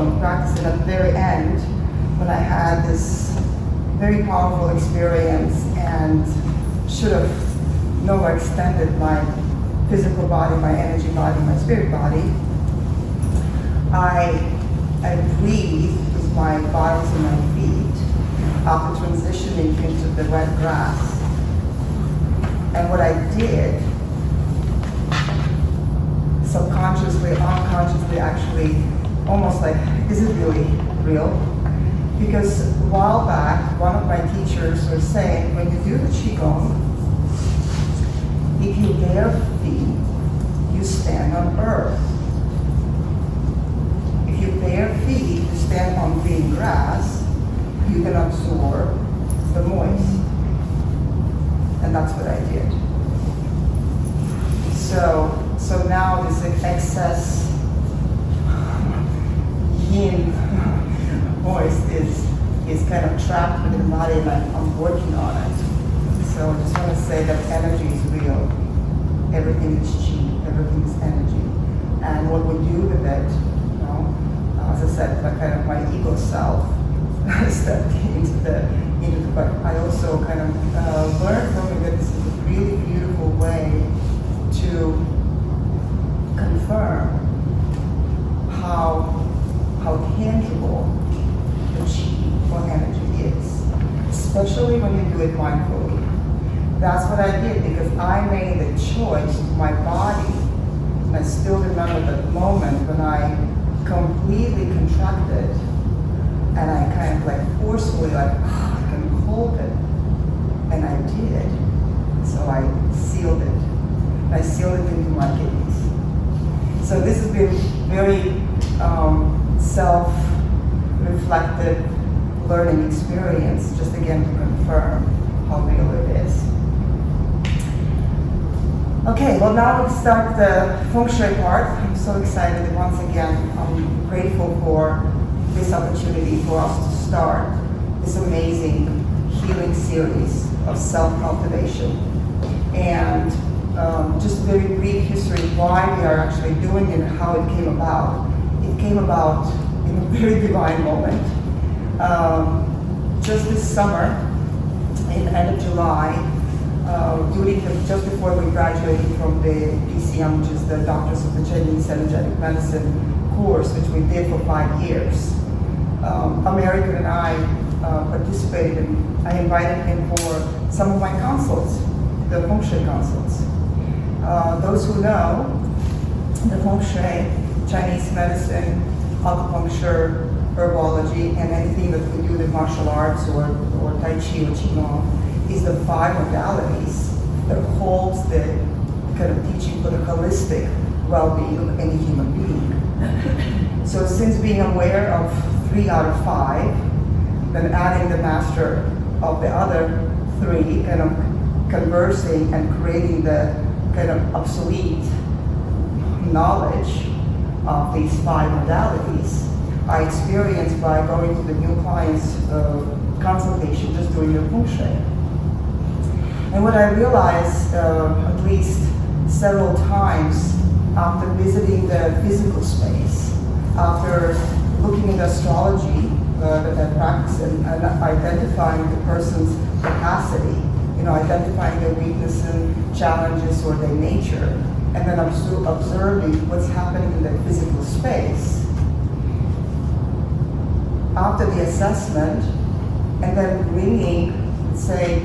Qigong practice, and at the very end, when I had this very powerful experience and should have extended my physical body, my energy body, my spirit body, I breathed with my bottoms of my feet after transitioning into the wet grass. And what I did, subconsciously, unconsciously, actually, almost like, is it really real? Because a while back, one of my teachers was saying, when you do the Qigong, if you bare feet, you stand on earth. If you bare feet, you stand on green grass, you can absorb the moist. And that's what I did. So now this excess yin moist is kind of trapped within the body, and I'm working on it. So I just want to say that energy is real. Everything is chi, everything is energy. And what we do with it, as I said, like kind of my ego self stepped into the, but I also kind of learned from it that this is a really beautiful way to confirm how tangible the chi or energy is, especially when you do it mindfully. That's what I did, because I made a choice to my body, and I still remember that moment when I completely contracted, and I kind of like forcefully I can hold it, and I did. So I sealed it. I sealed it into my kidneys. So this has been very self-reflective learning experience, just again to confirm how real it is. Okay, well now we'll start the Feng Shui part. I'm so excited, and once again, I'm grateful for this opportunity for us to start this amazing healing series of self-cultivation. And just a very brief history of why we are actually doing it and how it came about. It came about in a very divine moment. Just this summer, in the end of July, just before we graduated from the DCM, which is the Doctors of the Chinese Energetic Medicine course, which we did for 5 years, American and I participated, and I invited him for some of my consults, the Feng Shui consults. Those who know, the Feng Shui, Chinese medicine, acupuncture, herbology, and anything that we do with martial arts or Tai Chi or Qigong is the 5 modalities that holds the kind of teaching for the holistic well-being of any human being. So since being aware of 3 out of 5, then adding the master of the other 3, kind of conversing and creating the kind of obsolete knowledge of these 5 modalities, I experienced by going to the new clients' consultation, just doing the Feng Shui. And what I realized, at least several times after visiting the physical space, after looking at astrology that I practice and identifying the person's capacity, identifying their weaknesses and challenges or their nature, and then observing what's happening in the physical space. After the assessment, and then bringing, say,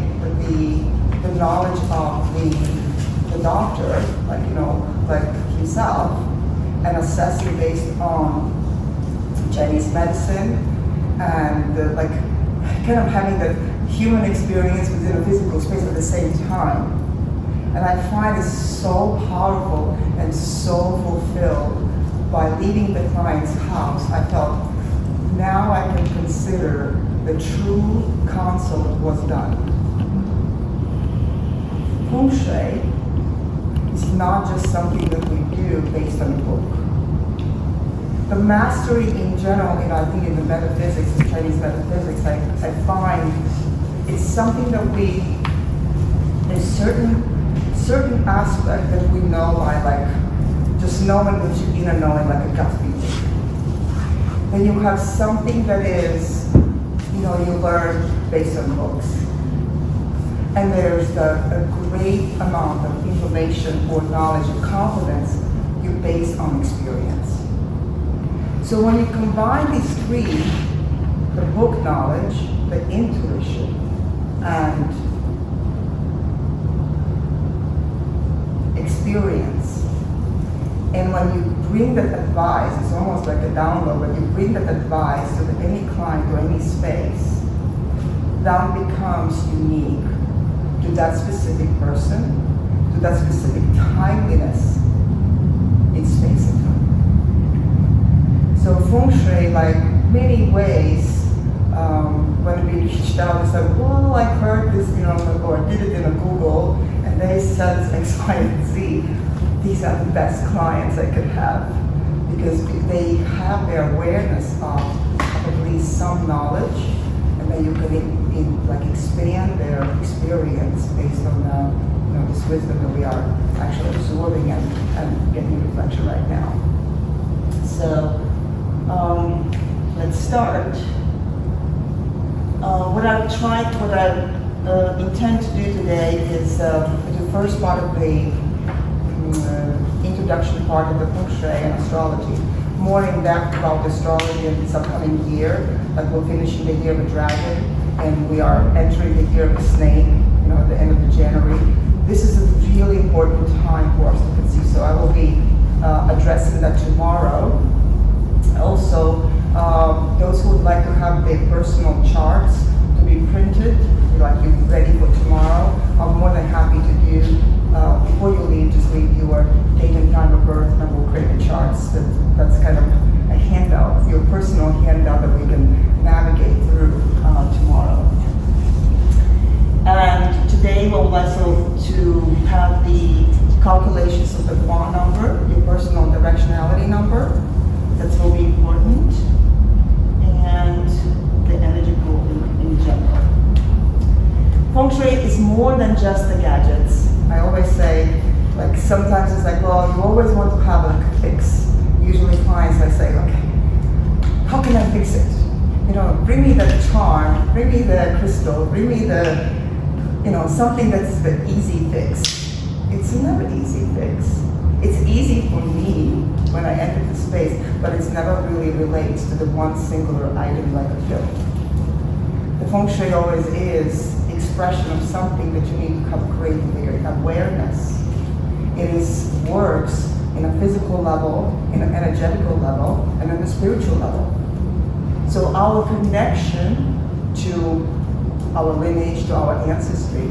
the knowledge of the doctor, like himself, and assessing based on Chinese medicine, and kind of having the human experience within a physical space at the same time. And I find it so powerful and so fulfilled by leaving the client's house. I felt, now I can consider the true consult was done. Feng Shui is not just something that we do based on a book. The mastery in general, I think in the metaphysics, in Chinese metaphysics, I find it's something that there's certain aspect that we know by just knowing what you inner knowing, like a gut feeling. Then you have something that is, you learn based on books. And there's a great amount of information or knowledge or confidence you base on experience. So when you combine these three, the book knowledge, the intuition, and experience, and when you bring that advice, it's almost like a download, when you bring that advice to any client or any space, that becomes unique to that specific person, to that specific timeliness in space and time. So Feng Shui, like many ways, when we reached out and said, well, I heard this, or did it in a Google, and they said X, Y, and Z, these are the best clients I could have, because they have their awareness of at least some knowledge, and then you can expand their experience based on this wisdom that we are actually absorbing and getting reflection right now. So let's start. What I intend to do today is the first part of the introduction part of the Feng Shui and astrology, more in depth about astrology in this upcoming year. Like we're finishing the year of the dragon, and we are entering the year of the snake, at the end of January. This is a really important time for us to conceive, so I will be addressing that tomorrow. Also, those who would like to have their personal charts to be printed, like you're ready for tomorrow, I'm more than happy to do. Before you leave, just leave your date and time of birth, and we'll create the charts. That's kind of a handout, your personal handout that we can navigate through tomorrow. And today we'll also to have the calculations of the Feng number, your personal directionality number. That will be important, and the energy pool in general. Feng Shui is more than just the gadgets. I always say, like sometimes it's like, well, you always want to have like a fix. Usually clients, I say, okay, how can I fix it? Bring me the charm, bring me the crystal, bring me the, something that's the easy fix. It's never easy fix. It's easy for me when I enter the space, but it's never really relates to the one singular item like a pill. The Feng Shui always is expression of something that you need to have great awareness. It works in a physical level, in an energetical level, and on a spiritual level. So our connection to our lineage, to our ancestry,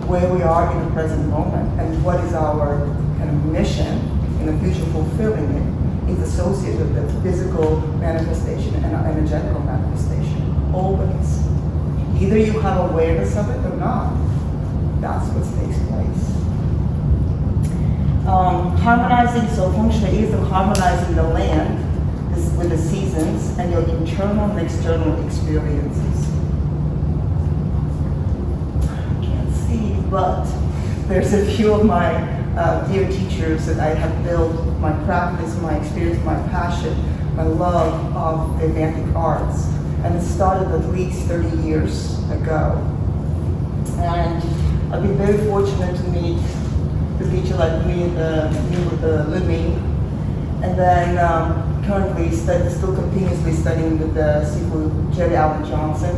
where we are in the present moment, and what is our kind of mission in the future fulfilling it, is associated with the physical manifestation and our energetical manifestation, always. Either you have awareness of it or not. That's what takes place. Harmonizing, so Feng Shui is harmonizing the land with the seasons and your internal and external experiences. I can't see, but there's a few of my dear teachers that I have built my practice, my experience, my passion, my love of the Atlantic arts. And it started at least 30 years ago. And I've been very fortunate to meet the teacher like me, living. And then currently still continuously studying with the Sifu Jerry Allen Johnson,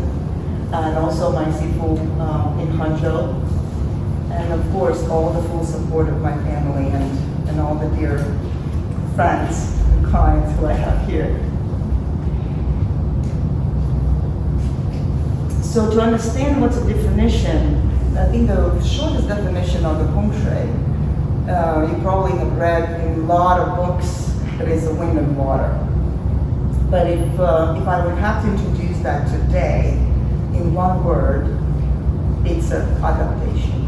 and also my Sifu in Hangzhou. And of course, all the full support of my family and all the dear friends and clients who I have here. So to understand what's a definition, I think the shortest definition of the Feng Shui, you probably have read in a lot of books, that is the wind and water. But if I would have to introduce that today in one word, it's an adaptation.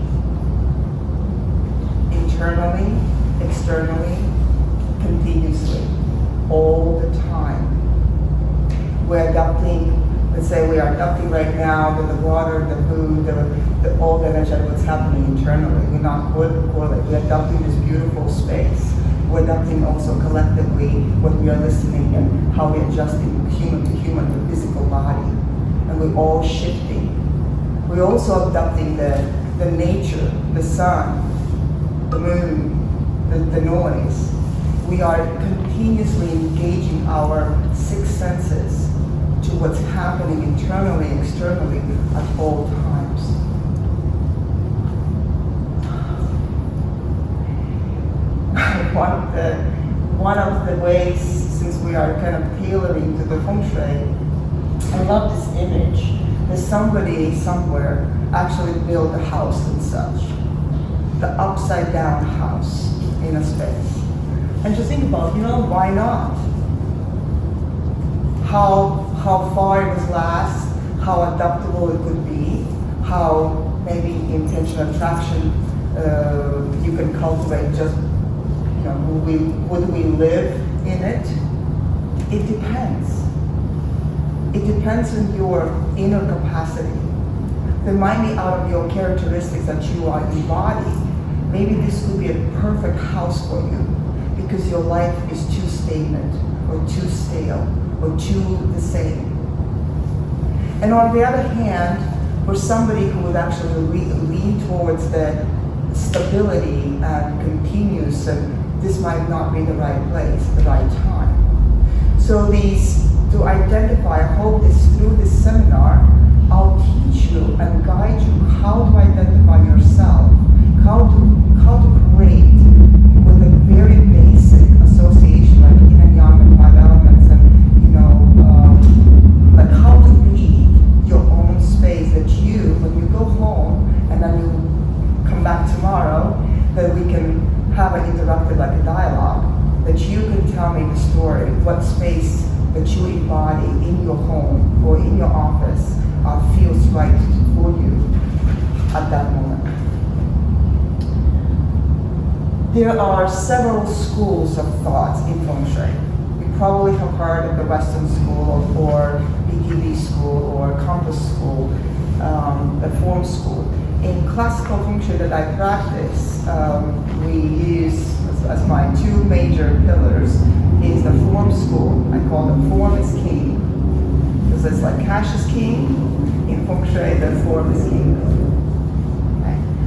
Internally, externally, continuously, all the time. We're adapting, let's say we are adapting right now with the water, the food, all the energy, what's happening internally. We're not correlated. We're adapting this beautiful space. we're adapting also collectively when we are listening and how we're adjusting human to human, the physical body. And we're all shifting. We're also adapting the nature, the sun, the moon, the noise. We are continuously engaging our six senses to what's happening internally, externally at all times. One of the ways, since we are kind of tailoring to the Feng Shui, I love this image. There's somebody somewhere actually built a house and such, the upside down house in a space. And just think about, why not? How far it would last, how adaptable it could be, how maybe intentional attraction you can cultivate just, would we live in it? It depends. It depends on your inner capacity. There might be out of your characteristics that you are embodied. Maybe this could be a perfect house for you because your life is too stagnant or too stale or too the same. And on the other hand, for somebody who would actually lean towards the stability and continuous, this might not be the right place, the right time. So to identify, I hope through this seminar, I'll teach you and guide you how to identify yourself, how to create with a very basic association like yin and yang and five elements, and like how to be your own space that you, when you go home and then you come back tomorrow, that we can have an interactive, like a dialogue, that you can tell me the story, what space that you embody in your home or in your office feels right for you at that moment. There are several schools of thoughts in Feng Shui. You probably have heard of the Western school or BTD school or Compass school, the Form school. In classical Feng Shui that I practice, we use as my two major pillars is the Form school. I call it Form is King. Because it's like cash is king, in Feng Shui the Form is King.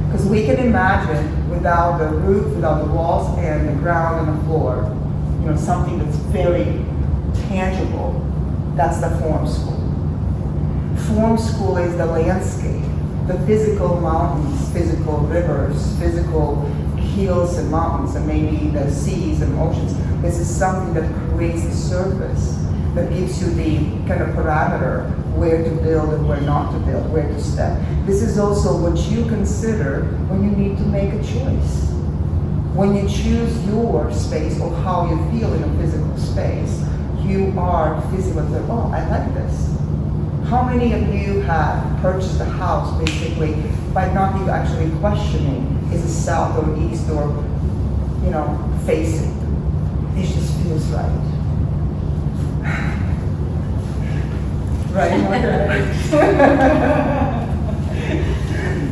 Because we can imagine without the roof, without the walls and the ground and the floor, something that's very tangible. That's the Form school. Form school is the landscape, the physical mountains, physical rivers, physical hills and mountains, and maybe the seas and oceans. This is something that creates the surface, that gives you the kind of parameter where to build and where not to build, where to step. This is also what you consider when you need to make a choice. When you choose your space or how you feel in a physical space, you are physically like, oh, I like this. How many of you have purchased a house basically by not even actually questioning, is it south or east or, facing? It just feels right. Right?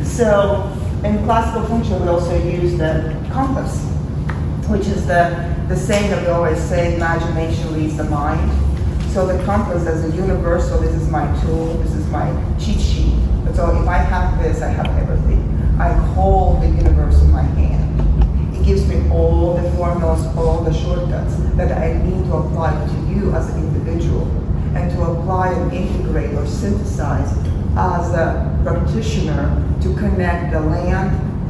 So, in classical Feng Shui, we also use the compass, which is the saying that we always say, imagination leads the mind. So the compass as a universal, this is my tool, this is my cheat sheet. So if I have this, I have everything. I hold the universe in my hand. It gives me all the formulas, all the shortcuts that I need to apply to you as an individual, and to apply and integrate or synthesize as a practitioner to connect the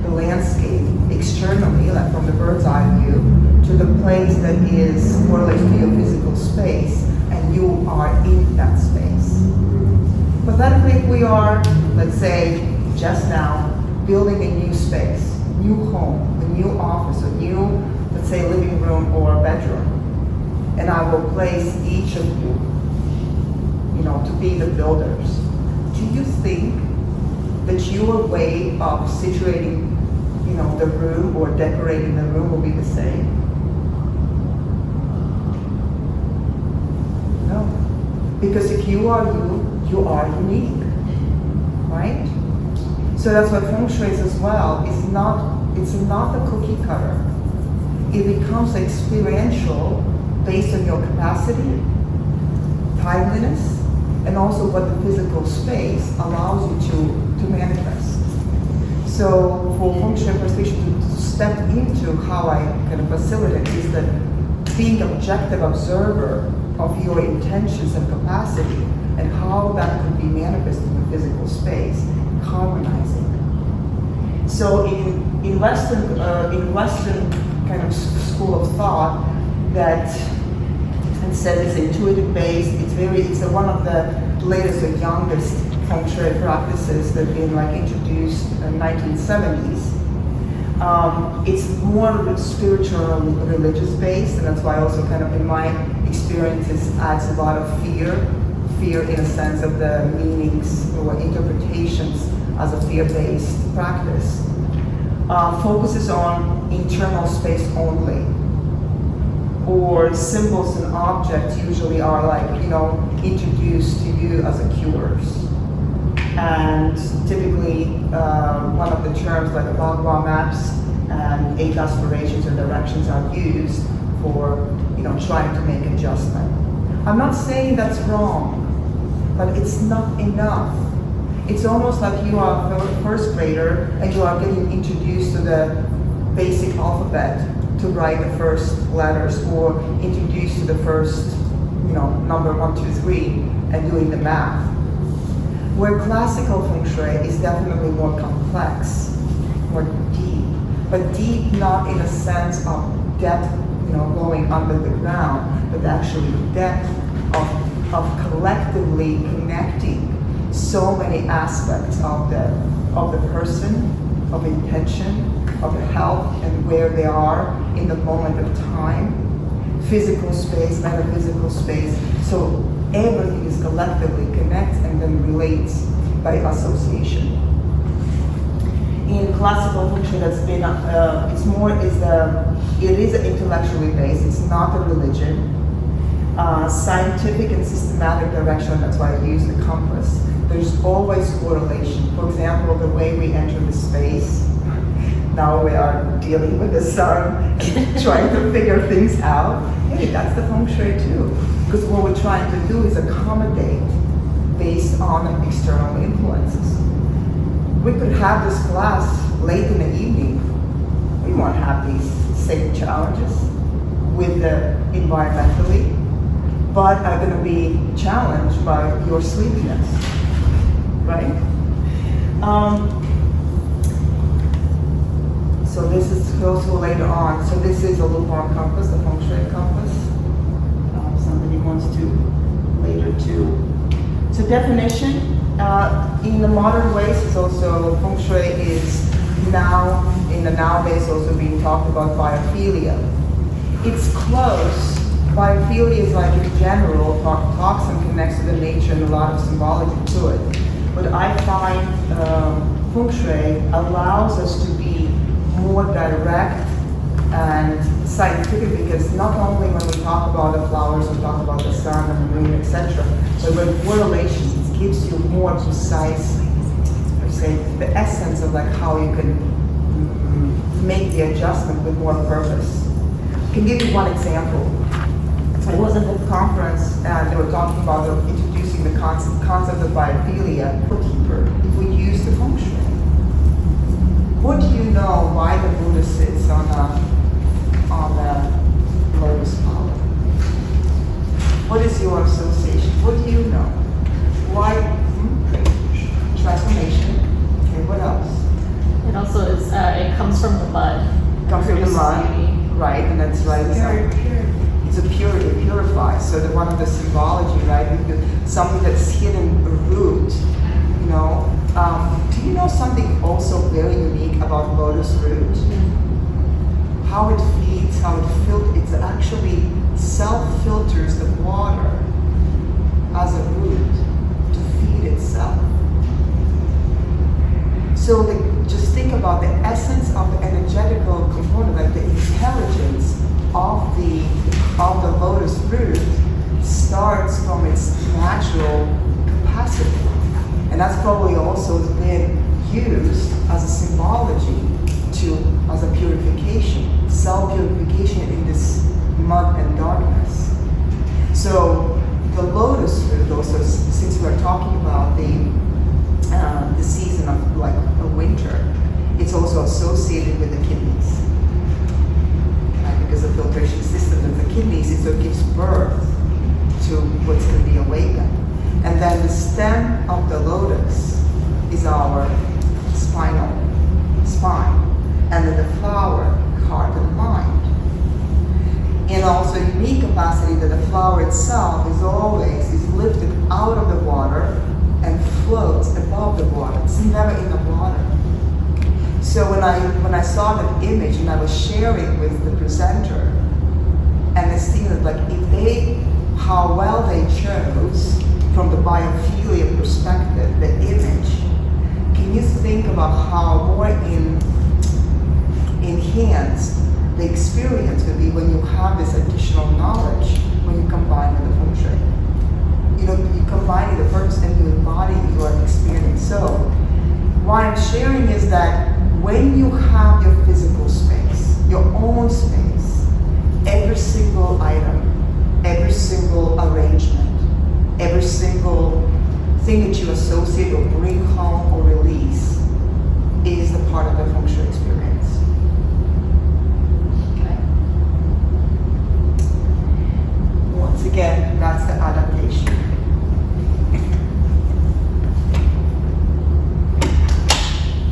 landscape externally, like from the bird's eye view, to the place that is correlated to your physical space, and you are in that space. But then if we are, let's say, just now, building a new space, new home, a new office, a new, let's say, living room or bedroom, and I will place each of you, to be the builders. Do you think that your way of situating, the room or decorating the room will be the same? No. Because if you are you are unique, right? So that's what Feng Shui is as well. It's not a cookie cutter. it becomes experiential based on your capacity, timeliness, and also what the physical space allows you to manifest. So for Feng Shui persuasion to step into how I kind of facilitate is that being objective observer of your intentions and capacity and how that could be manifested in the physical space, harmonizing. So in Western kind of school of thought, that instead it's intuitive based, it's one of the latest or youngest Feng Shui practices that have been like introduced in the 1970s. It's more spiritual and religious based, and that's why also kind of in my experiences adds a lot of fear in a sense of the meanings or interpretations as a fear-based practice. Focuses on internal space only, or symbols and objects usually are like, introduced to you as a cures. And typically, one of the terms like the Bagua maps and 8 aspirations or directions are used for, trying to make adjustment. I'm not saying that's wrong, but it's not enough. It's almost like you are a first grader and you are getting introduced to the basic alphabet to write the first letters, or introduced to the first, number 1, 2, 3, and doing the math. Where classical Feng Shui is definitely more complex, more deep, but deep not in a sense of depth, going under the ground, but actually depth of collectively connecting so many aspects of the person, of intention, of the health, and where they are in the moment of time, physical space, metaphysical space. So everything is collectively connected and then relates by association. In classical Feng Shui, that's been it is intellectually based. It's not a religion. Scientific and systematic direction. That's why I use the compass. There's always correlation. For example, the way we enter the space. Now we are dealing with the sun, trying to figure things out. Hey, that's the Feng Shui too. Because what we're trying to do is accommodate based on external influences. We could have this class late in the evening. We won't have these same challenges with the environmentally, but are going to be challenged by your sleepiness, right? So this is also later on. So this is a lukewarm compass, the Feng Shui compass. Somebody wants to later too. So definition, in the modern ways, it's also Feng Shui is now, in the nowadays also being talked about biophilia. It's close. Biophilia is like in general, talks and connects to the nature and a lot of symbology to it. But I find Feng Shui allows us to be more direct and scientific, because not only when we talk about the flowers, we talk about the sun and the moon, etc., but with correlations, it gives you more precise, say, the essence of like how you can make the adjustment with more purpose. I can give you one example. I was at the conference and they were talking about introducing the concept of biophilia deeper if we use the Feng Shui. What do you know why the Buddha sits on the lotus flower? What is your association? What do you know? Why? Transformation. Okay, what else? It also is, it comes from the mud. Comes from the mud, right? And that's right. It's a purity, it purifies. So one of the symbology, right? Something that's hidden root, do you know something also very unique about lotus root? How it feeds, how it filters. It actually self-filters the water as a root to feed itself. So just think about the essence of the energetical component, like the intelligence of the lotus root starts from its natural capacity. And that's probably also been used as a symbology as a purification, self-purification then the flower, heart and mind. And also unique capacity that the flower itself is lifted out of the water and floats above the water. It's never in the water. So when I saw that image and I was sharing with the presenter, and I see that how well they chose from the biophilia perspective, the image, can you think about how more enhanced the experience would be when you have this additional knowledge when you combine with the Feng Shui? You combine the purpose and you embody your experience. So what I'm sharing is that when you have your physical space, your own space, every single item, every single arrangement, every single thing that you associate or bring home or release is the part of the Feng Shui experience. Okay? Once again, that's the adaptation.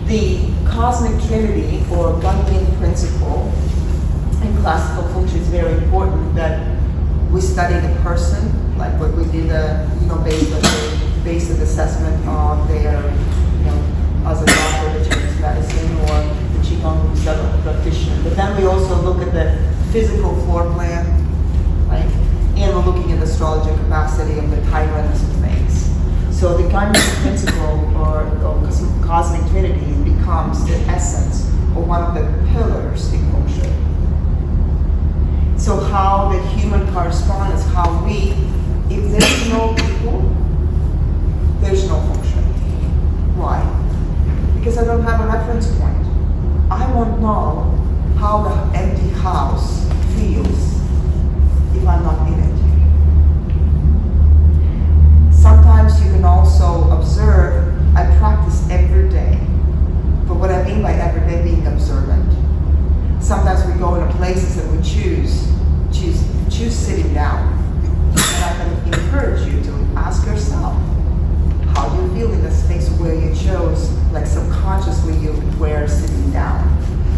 The cosmic trinity or Guanyin principle in classical Feng Shui is very important that we study the person, like what we did, based on the assessment of their, as a doctor, the Chinese medicine, or the Qigong Seven practitioner. But then we also look at the physical floor plan, right? And we're looking at the astrology capacity of the tyrants of things. So the Guanyin principle or cosmic trinity becomes the essence or one of the pillars in Feng Shui. So how the human corresponds, how if there's no people, there's no Feng Shui. Why? Because I don't have a reference point. I won't know how the empty house feels if I'm not in it. Sometimes you can also observe, I practice every day. But what I mean by every day, being observant. Sometimes we go into places and we choose sitting down. And I can encourage you to ask yourself, how do you feel in the space where you chose, like subconsciously you were sitting down?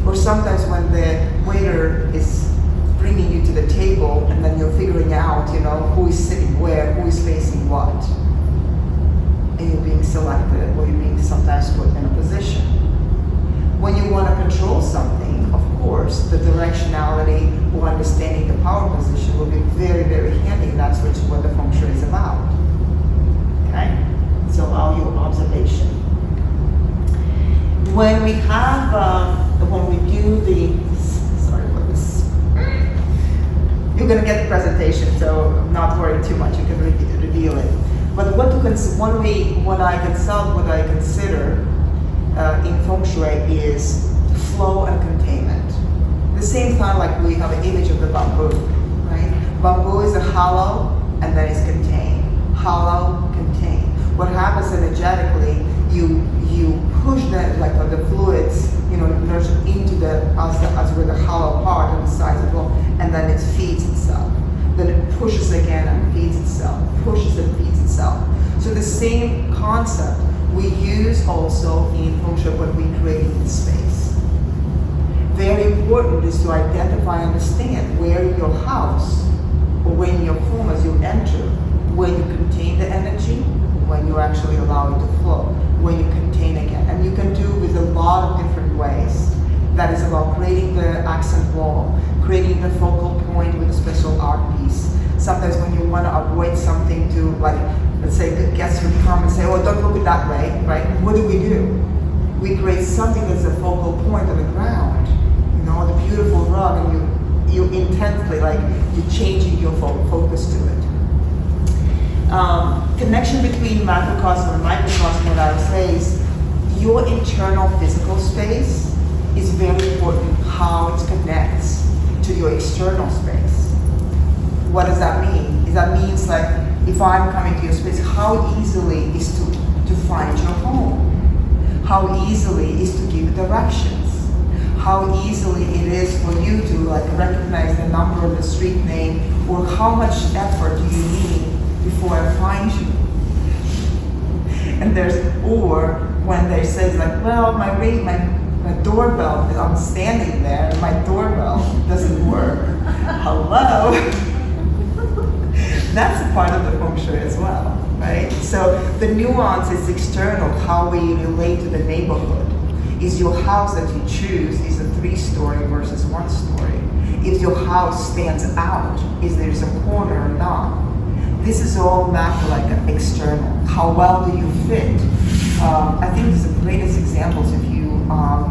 Or sometimes when the waiter is bringing you to the table and then you're figuring out, who is sitting where, who is facing what. And you're being selected or you're being sometimes put in a position. When you want to control something, of course, the directionality or understanding the power position will be very, very handy. And that's what the Feng Shui is about. Okay? So allow your observation. When we do sorry for this. You're going to get the presentation, so not worry too much. You can reveal it. But when I consult, what I consider in Feng Shui is flow and containment. The same time, like we have an image of the bamboo, right? Bamboo is a hollow and then it's contained. Hollow, contained. What happens energetically, you push the fluids, nurture into as with the hollow part on the sides of the wall, and then it feeds itself. Then it pushes again and feeds itself, pushes and feeds itself. So the same concept we use also in Feng Shui when we create in space. Very important is to identify and understand where in your house or when in your home as you enter, when you contain the energy, when you actually allow it to flow, when you contain again. And you can do with a lot of different ways. That is about creating the accent wall, creating the focal point with a special art piece. Sometimes when you want to avoid something to, let's say the guests would come and say, oh, don't look it that way, right? What do? We create something that's a focal point on the ground, the beautiful rug, and you intensely, you're changing your focus to it. Connection between macrocosm and microcosm, what I would say is your internal physical space is very important, how it connects to your external space. What does that mean? That means if I'm coming to your space, how easily is to find your home? How easily is to give directions? How easily it is for you to recognize the number of the street name, or how much effort do you need before I find you? And or when they say my My doorbell, I'm standing there and my doorbell doesn't work. Hello? That's a part of the Feng Shui as well, right? So the nuance is external, how we relate to the neighborhood. Is your house that you choose is a 3-story versus 1-story? If your house stands out, is there a corner or not? This is all matter like an external. How well do you fit? I think this is the greatest examples if you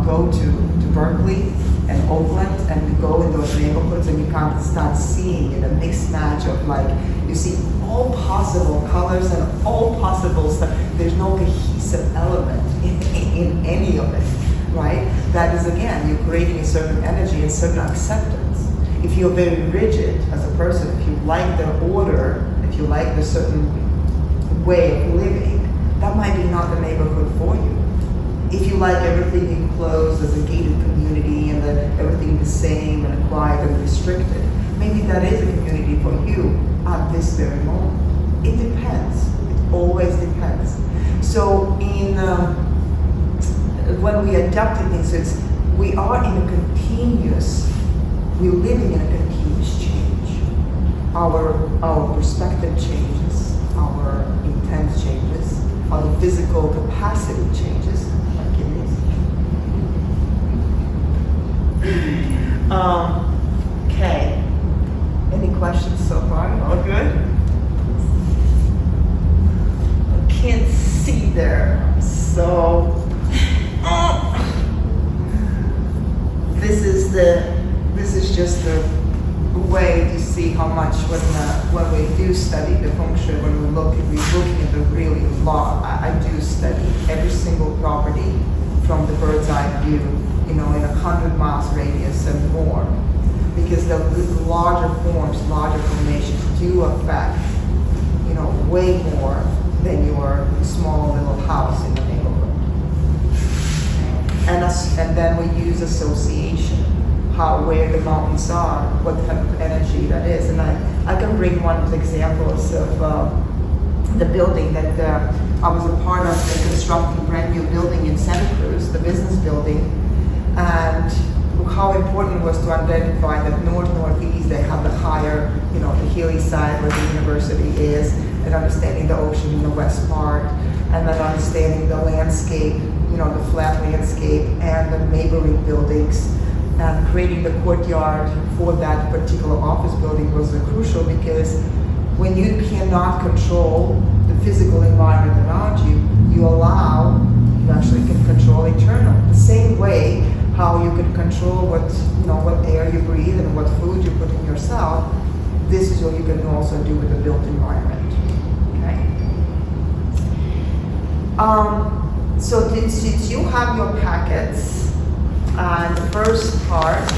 go to Berkeley and Oakland and you go in those neighborhoods and you kind of start seeing it, a mixed match of like, you see all possible colors and all possible stuff. There's no cohesive element in any of it, right? That is, again, you're creating a certain energy and certain acceptance. If you're very rigid as a person, if you like the order, if you like the certain way of living, that might be not the neighborhood for you. If you like everything enclosed as a gated community and everything the same and quiet and restricted, maybe that is a community for you at this very moment. It depends. It always depends. So when we adapt things, we are in a continuous, we're living in a continuous change. Our perspective changes, our intent changes, our physical capacity changes. Okay. Any questions so far? All good? I can't see there. So this is just a way to see how much when we do study the Feng Shui, when we're looking at the really lot. I do study every single property from the bird's eye view, in 100 miles radius and more, because the larger forms, larger formations do affect, way more than your small little house in the neighborhood. And then we use association, where the mountains are, what kind of energy that is. And I can bring one of the examples of the building that I was a part of, the constructing a brand new building in Santa Cruz, the business building, and how important it was to identify that northeast, they have the higher, the hilly side where the university is, and understanding the ocean in the west part, and then understanding the landscape, the flat landscape and the neighboring buildings, and creating the courtyard for that particular office building was crucial, because when you cannot control the physical environment around you, you actually can control internal. The same way how you can control what air you breathe and what food you put in yourself, this is what you can also do with the built environment. Okay. So since you have your packets, the first part,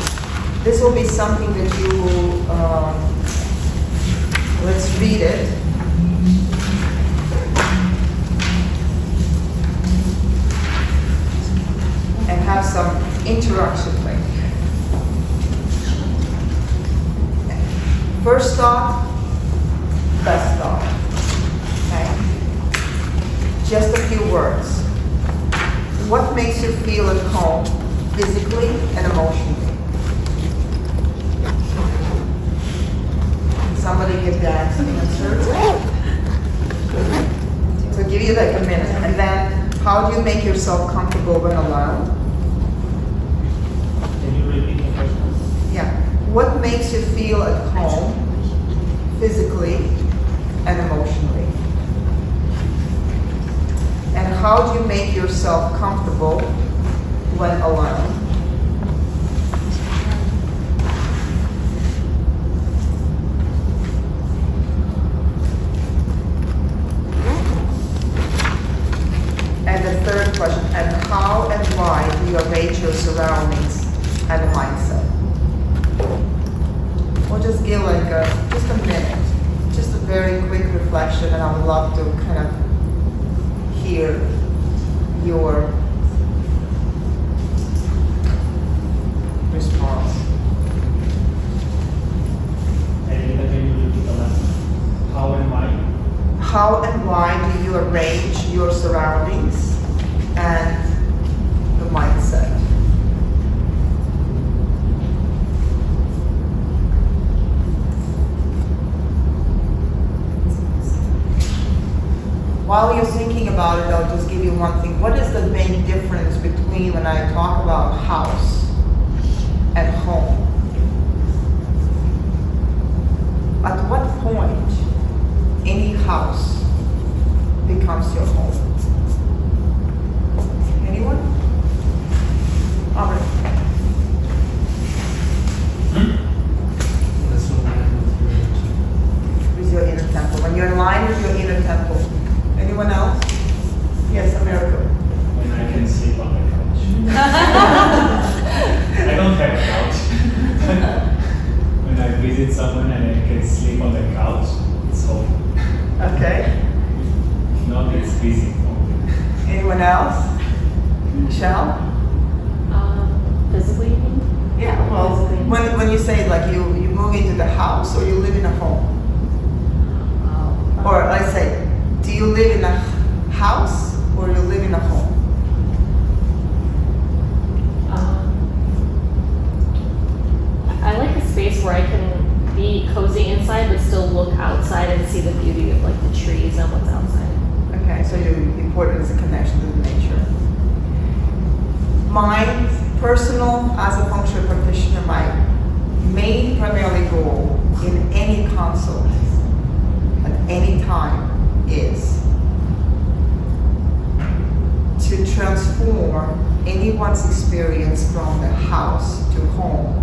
this will be something that you will, let's read it. And have some interaction with. First thought, best thought. Okay? Just a few words. What makes you feel at home physically and emotionally? Somebody give that answer. So give you like a minute. And then, how do you make yourself comfortable when alone? Can you repeat the question? Yeah. What makes you feel at home physically and emotionally? And how do you make yourself comfortable when alone? And the third question, and how and why do you arrange your surroundings and mindset? We'll just give like just a minute, just a very quick reflection, and I would love to kind of hear your response. Aelita, can you repeat the last one? How and why? How and why do you arrange your surroundings and the mindset? about it, I'll just give you one thing. What is the main difference between when I talk about house and home? At what point any house becomes your home? Anyone? Robert. With your inner temple. When you're in line with your inner temple. Anyone else? Yes, America. When I can sleep on the couch. I don't have a couch. When I visit someone and I can sleep on the couch, it's home. Okay. If not, it's busy. Anyone else? Michelle? Physically, you mean? Yeah, well, Physically. when you say like you move into the house or you live in a home? Or let's say, do you live in a house or you live in a home? I like a space where I can be cozy inside but still look outside and see the beauty of like the trees and what's outside. Okay, so your important is a connection to the nature. My personal, as a Feng Shui practitioner, my main primarily goal in any consult at any time is to transform anyone's experience from the house to home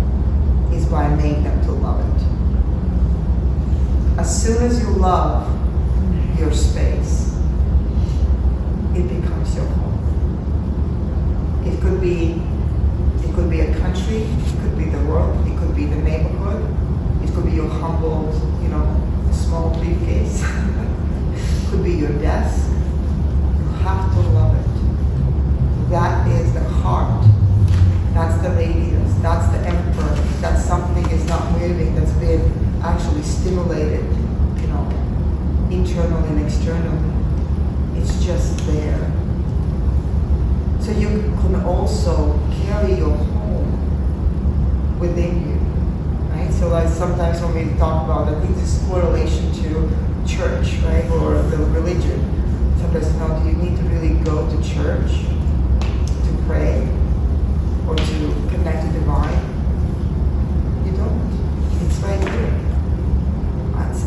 is by making them to love it. As soon as you love your space, it becomes your home. It could be a country, it could be the world, it could be the neighborhood, it could be your humble, small briefcase, it could be your desk. You have to love it. That is the heart. That's the radiance. That's the emperor. That's something is not moving. That's been actually stimulated, internally and externally. It's just there. So you can also carry your home within you, right? So like sometimes when we talk about, I think this correlation to church, right, or the religion. Sometimes, do you need to really go to church to pray or to connect to divine? You don't. It's right here.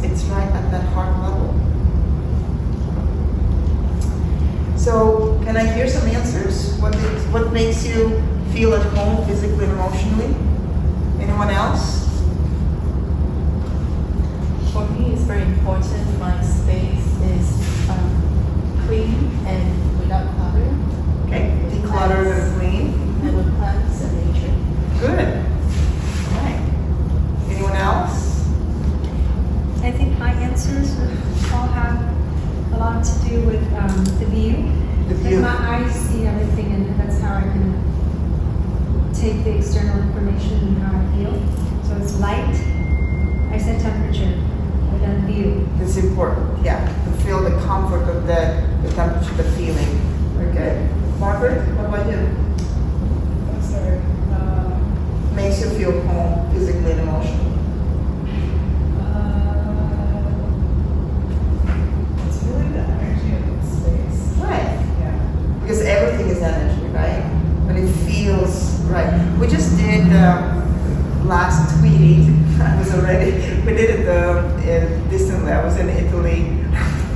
It's right at that heart level. So, can I hear some answers? What makes you feel at home physically and emotionally? Anyone else? For me, it's very important my space is clean and without clutter. Okay, declutter and clean. And with plants and nature. Good. All right. Anyone else? I think my answers would all have a lot to do with the view. The view. Like my eyes see everything, and that's how I can take the external information and how I feel. So it's light. I said temperature, and then view. It's important, yeah, to feel the comfort of the temperature, the feeling. Okay. Margaret, what about you? I'm sorry. Makes you feel home physically and emotionally. It's really the energy of the space. Right. Yeah. Because everything is energy, right? When it feels right. We just did last tweet. We did it distantly. I was in Italy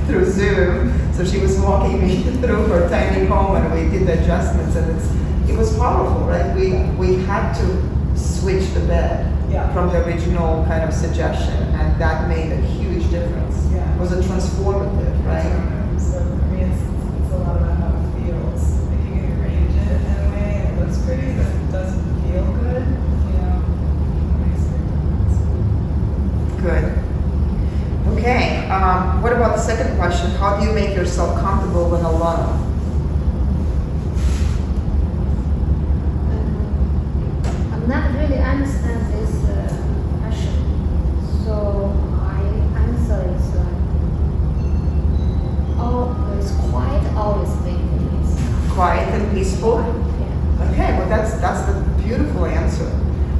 through Zoom. So she was walking me through her tiny home and we did the adjustments and it was powerful, right? We had to switch the bed Yeah. from the original kind of suggestion and that made a huge difference. Yeah. It was a transformative, right? So for me, it's a lot about how it feels. Like you can arrange it in a way and it looks pretty, but it doesn't feel good. It makes a big difference. Good. Okay, what about the second question? How do you make yourself comfortable when alone? I'm not really understand this question, so I answer is always quiet, always peace. Quiet and peaceful? Yeah. Okay, well that's the beautiful answer.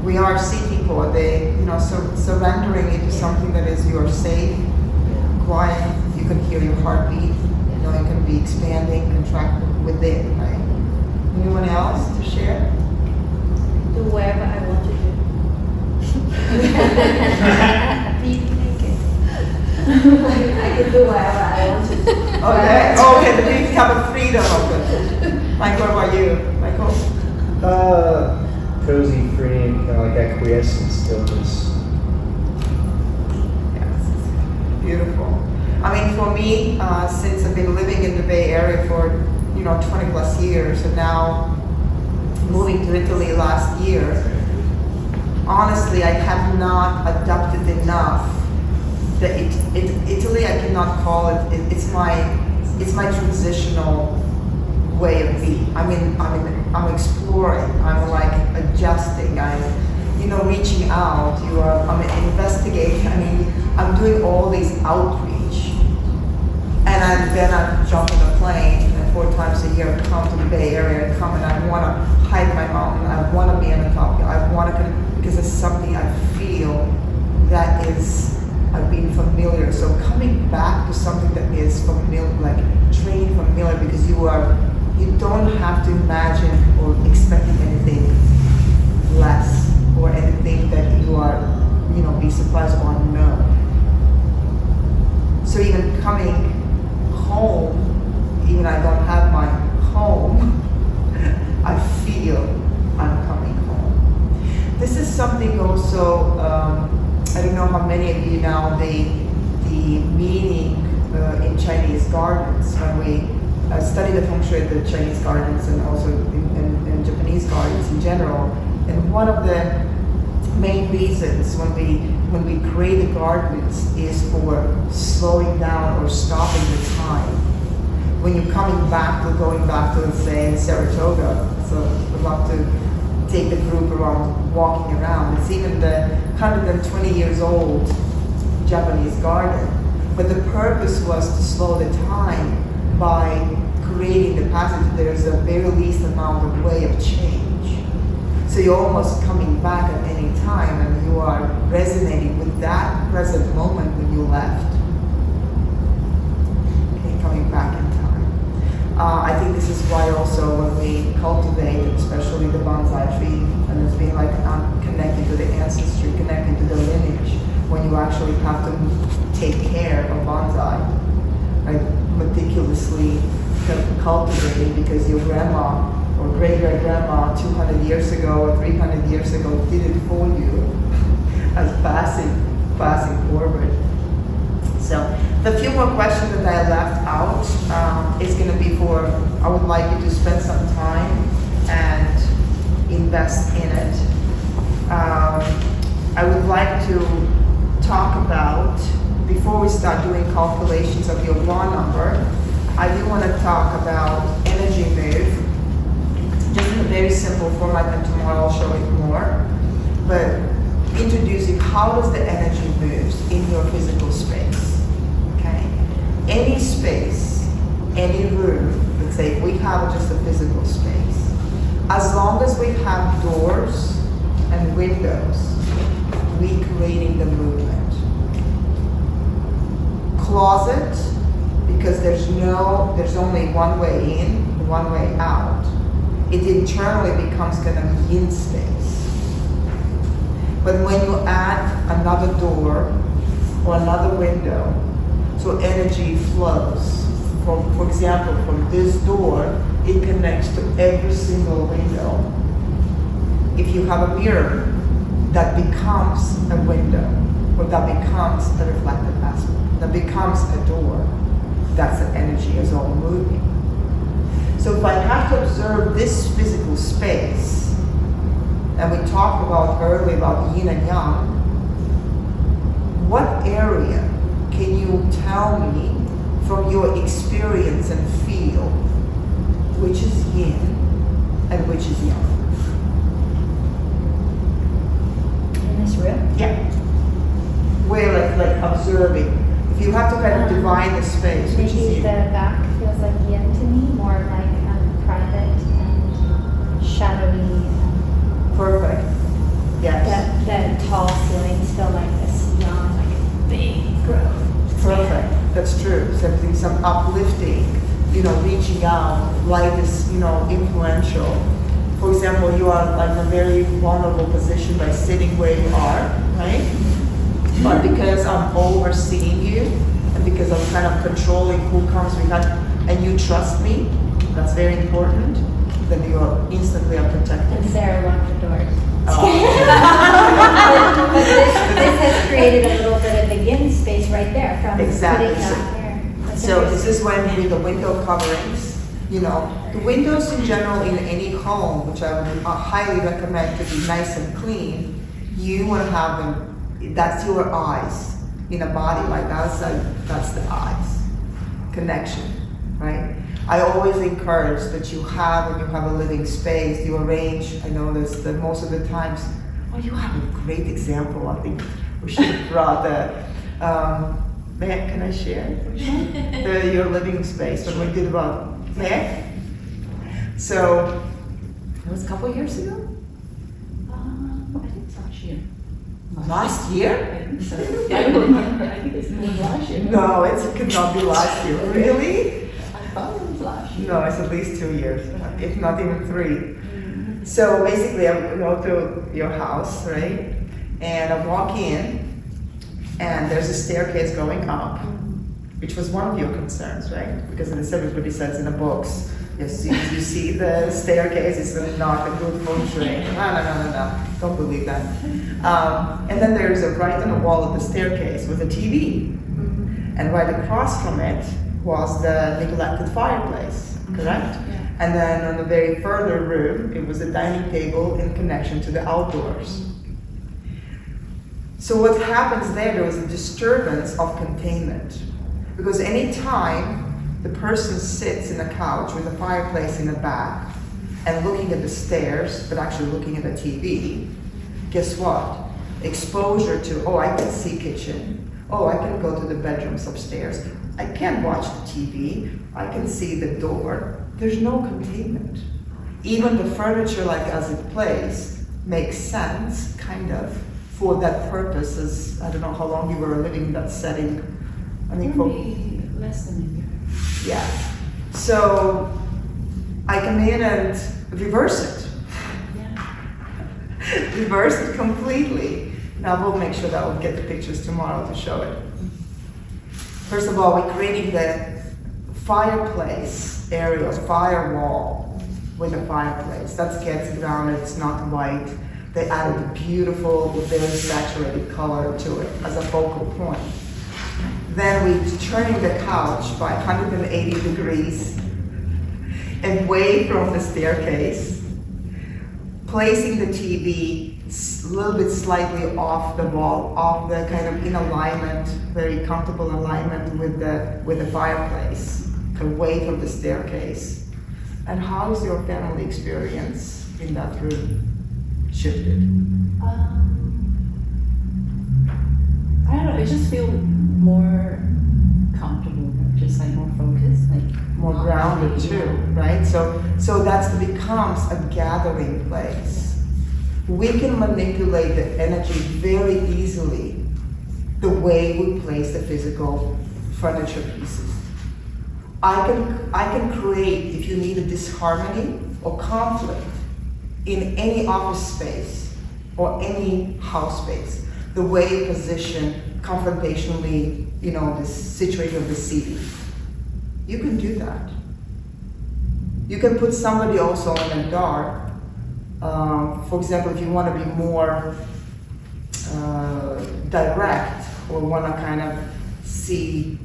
We are sea people, surrendering into something that is you're safe, quiet, you can hear your heartbeat, know, it can be expanding, contracting within, right? Anyone else to share? Do whatever I want to do. Be naked. I can do whatever I want to do. Okay, okay, the big have a freedom of it. Michael, what about you? Michael? Cozy, freeing, kind of like acquiescence, stillness. Yes, beautiful. I mean, for me, since I've been living in the Bay Area for 20 plus years, and now moving to Italy last year, honestly, I have not adapted enough. Italy, I cannot call it. It's my transitional way of being. I'm exploring. I'm like adjusting. I'm reaching out. I'm investigating. I'm doing all these outreach, and then I jump on a plane and 4 times a year come to the Bay Area and come, and I want to hike my mountain. I want to be on the top. I want to, because it's something I feel that is. I've been familiar. So coming back to something that is familiar, like trained familiar, because you don't have to imagine or expecting anything less or anything that you are, be surprised or unknown. So even coming home, even I don't have my home, I feel I'm coming home. This is something also, I don't know how many of you know the meaning in Chinese gardens. When we study the Feng Shui of the Chinese gardens and also in Japanese gardens in general, and one of the main reasons when we create the gardens is for slowing down or stopping the time. When you're going back to, let's say, in Saratoga, so I'd love to take the group around, walking around. It's even the 120 years old Japanese garden. But the purpose was to slow the time by creating the passage. There's a very least amount of way of change. So you're almost coming back at any time, and you are resonating with that present moment when you left. Okay, coming back in time. I think this is why also when we cultivate, especially the bonsai tree, and it's being like connected to the ancestry, connected to the lineage, when you actually have to take care of bonsai, right? Meticulously cultivating, because your grandma or great-great-grandma 200 years ago or 300 years ago did it for you as passing forward. So the few more questions that I left out is going to be I would like you to spend some time and invest in it. I would like to talk about, before we start doing calculations of your raw number, I do want to talk about energy move, just in a very simple format, and tomorrow I'll show it more. But introducing how does the energy move in your physical space. Any space, any room, let's say we have just a physical space, as long as we have doors and windows, we creating the movement. Closet, because there's only one way in, one way out. It internally becomes kind of yin space. But when you add another door or another window, so energy flows. For example, from this door, it connects to every single window. If you have a mirror, that becomes a window, or that becomes a reflective aspect, that becomes a door. That's the energy is all moving. So if I have to observe this physical space, and we talked about earlier about yin and yang, what area can you tell me from your experience and feel which is yin and which is yang? In this room? Yeah. Where like observing. If you have to kind of divide the space, which is Maybe yin. the back feels like yin to me, more like private and shadowy. Perfect. Yes. The tall ceilings feel like this yang, like a big growth. Perfect. That's true. Something, some uplifting, reaching out. Light is, influential. For example, you are like in a very vulnerable position by sitting where you are, right? But because I'm overseeing you, and because I'm kind of controlling who comes behind, and you trust me, that's very important, then you are instantly protected. And Sarah locked the doors. Oh. But this has created a little bit of the yin space right there from Exactly. putting that there. That's So interesting. this is when you do the window coverings. The windows in general in any home, which I would highly recommend to be nice and clean, you want to have them, that's your eyes in a body like that, that's the eyes. Connection, right? I always encourage that when you have a living space, you arrange, I know this, that most of the times, you have a great example, I think we should have brought the, can I share? Your living space, when we did about, So, it was a couple years ago? I think it's last year. Last year? So, I don't remember. I think it was last year. No, it could not be last year. Really? I thought it was last year. No, it's at least 2 years, if not even 3. So basically, I go to your house, right? And I walk in, and there's a staircase going up, which was one of your concerns, right? Because as everybody says in the books, you see the staircase, it's not a good feng shui. No. Don't believe that. And then there's right on the wall of the staircase with a TV. And right across from it was the neglected fireplace, correct? And then on the very further room, it was a dining table in connection to the outdoors. So what happens there was a disturbance of containment. Because any time the person sits in a couch with a fireplace in the back and looking at the stairs, but actually looking at the TV, guess what? Exposure to, I can see kitchen. I can go to the bedrooms upstairs. I can watch the TV. I can see the door. There's no containment. Even the furniture, like as it placed, makes sense, kind of, for that purpose. As I don't know how long you were living in that setting. I think Maybe less than a year. Yeah. So I come in and reverse it. Yeah. Reverse it completely. Now we'll make sure that we'll get the pictures tomorrow to show it. First of all, we're creating the fireplace area, firewall with a fireplace. That gets grounded, it's not white. They added a beautiful, very saturated color to it as a focal point. Then we're turning the couch by 180 degrees away from the staircase, placing the TV a little bit slightly off the wall, off the kind of in alignment, very comfortable alignment with the fireplace, away from the staircase. And how is your family experience in that room shifted? I don't know. It just feels more comfortable, just like more focused, like More grounded too, right? So that becomes a gathering place. We can manipulate the energy very easily the way we place the physical furniture pieces. I can create, if you need a disharmony or conflict in any office space or any house space, the way you position confrontationally, the situation of the city. You can do that. You can put somebody also in the dark. For example, if you want to be more direct or want to kind of see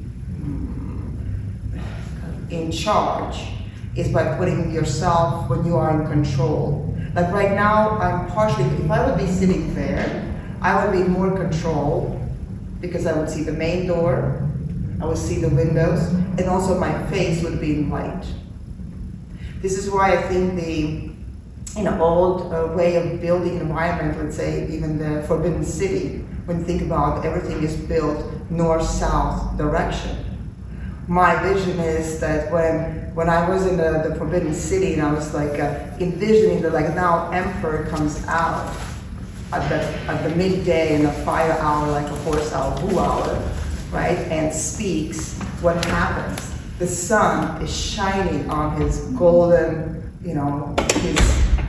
in charge, is by putting yourself when you are in control. Like right now, I'm partially, if I would be sitting there, I would be in more control because I would see the main door, I would see the windows, and also my face would be in light. This is why I think the old way of building environment, let's say even the Forbidden City, when you think about everything is built north-south direction. My vision is that when I was in the Forbidden City and I was like envisioning that like now Emperor comes out at the midday in a fire hour, like a horse hour, woo hour, right, and speaks, what happens? The sun is shining on his golden, his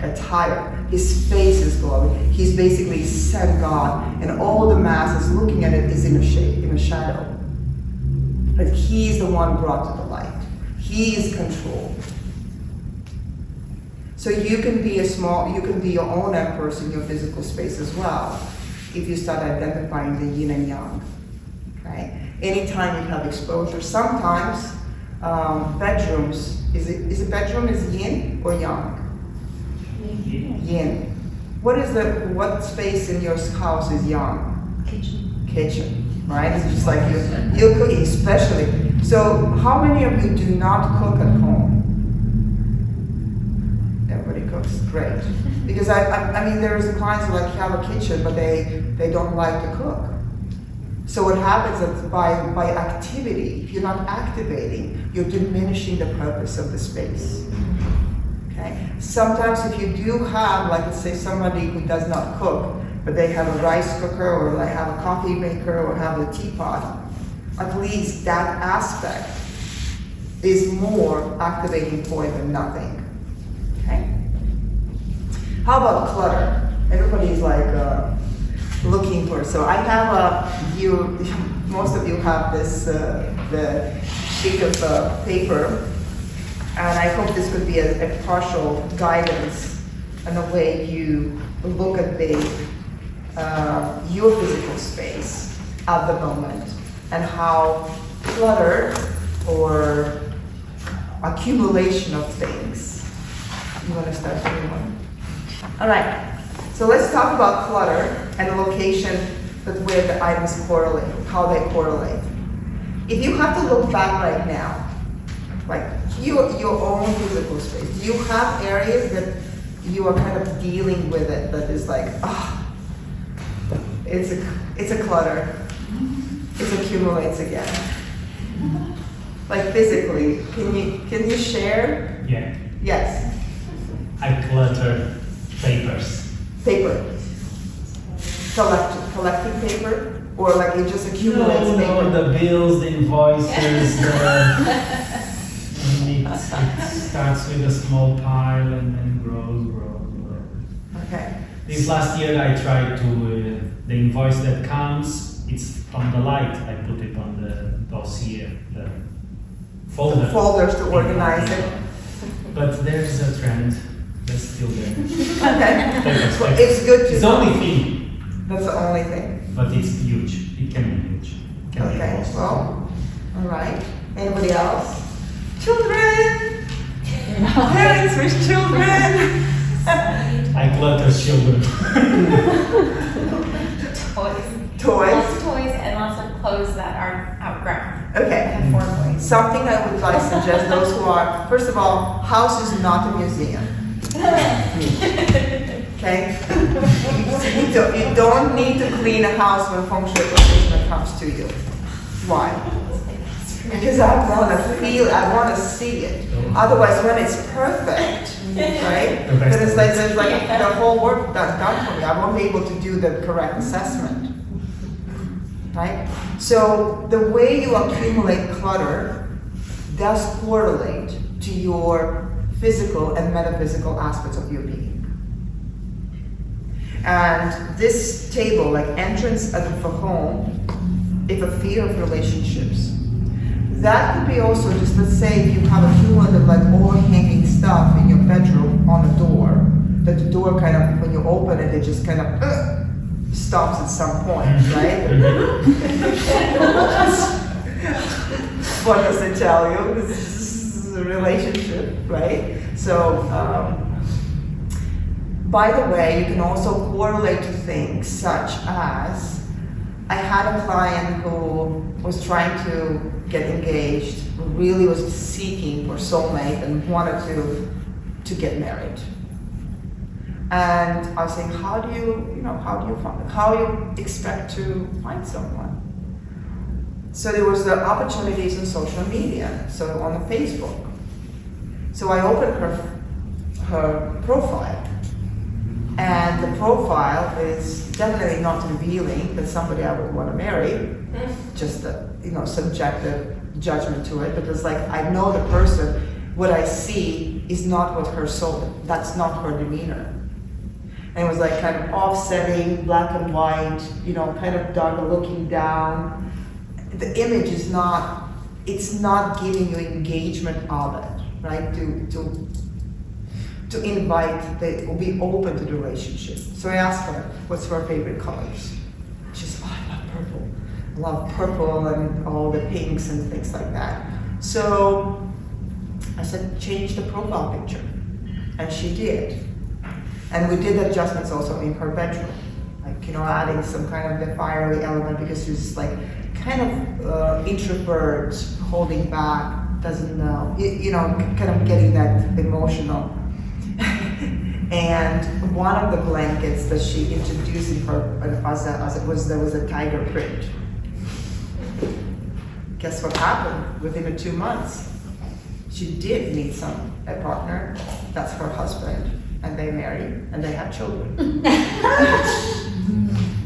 attire. His face is glowing. He's basically sun god, and all the masses looking at it is in a shade, in a shadow. But he's the one brought to the light. He is controlled. So you can be your own empress in your physical space as well, if you start identifying the yin and yang. Okay? Anytime you have exposure, sometimes bedrooms, is a bedroom is yin or yang? Yin. What space in your house is yang? Kitchen, right? It's just like you're cooking, especially. So how many of you do not cook at home? Everybody cooks, great. Because I mean, there's clients who have a kitchen, but they don't like to cook. So what happens is by activity, if you're not activating, you're diminishing the purpose of the space. Okay? Sometimes if you do have, like let's say somebody who does not cook, but they have a rice cooker or they have a coffee maker or have a teapot, at least that aspect is more activating point than nothing. Okay? How about clutter? Everybody's like looking for, so I have most of you have this, the sheet of paper, and I hope this could be a partial guidance in the way you look at your physical space at the moment, and how clutter or accumulation of things. You want to start with one? All right. So let's talk about clutter and the location where the items correlate, how they correlate. If you have to look back right now, like your own physical space, do you have areas that you are kind of dealing with it that is like, it's a clutter. It accumulates again. Like physically, can you share? Yeah. Yes. I clutter papers. Paper. Collecting paper? Or like it just accumulates paper? No, the bills, the invoices, it starts with a small pile and then grows. Okay. This last year I tried to, the invoice that comes, it's from the light. I put it on the dossier, the folder. Folders to organize it. But there's a trend. That's still there. Okay. Papers. It's good to It's the only thing. That's the only thing. But it's huge. It can be huge. It can be Okay, impossible. well, all right. Anybody else? Children! Parents with children! I clutter children. Toys? Lots of toys and lots of clothes that are outgrown. Okay. I have 4 boys. Something I would like to suggest those who are, first of all, house is not a museum. Okay? You don't need to clean a house when Feng Shui practitioner comes to you. Why? Because I want to feel, I want to see it. Otherwise, when it's perfect, right? Then it's like there's like the whole work done for me. I won't be able to do the correct assessment. Right? So the way you accumulate clutter does correlate to your physical and metaphysical aspects of your being. And this table, like entrance for home, if a fear of relationships, that could be also just, let's say if you have a cumulative like overhanging stuff in your bedroom on a door, that the door kind of, when you open it, it just kind of stops at some point, right? What does it tell you? This is a relationship, right? So, by the way, you can also correlate to things such as, I had a client who was trying to get engaged, who really was seeking for soulmate and wanted to get married. And I was saying, how do you expect to find someone? So there was the opportunities in social media, so on the Facebook. So I opened her profile, and the profile is definitely not revealing that somebody I would want to marry, just a subjective judgment to it, because like I know the person, what I see is not what her soul, that's not her demeanor. And it was like kind of offsetting, black and white, kind of dark, looking down. The image is not, it's not giving you engagement of it, right? To invite, or be open to the relationship. So I asked her, what's her favorite colors? She said, oh, I love purple. I love purple and all the pinks and things like that. So I said, change the profile picture. And she did. And we did adjustments also in her bedroom. Like, adding some kind of the fiery element, because she's like kind of introvert, holding back, doesn't know, kind of getting that emotional. And one of the blankets that she introduced in her, there was a tiger print. Guess what happened within 2 months? She did meet a partner, that's her husband, and they married, and they have children.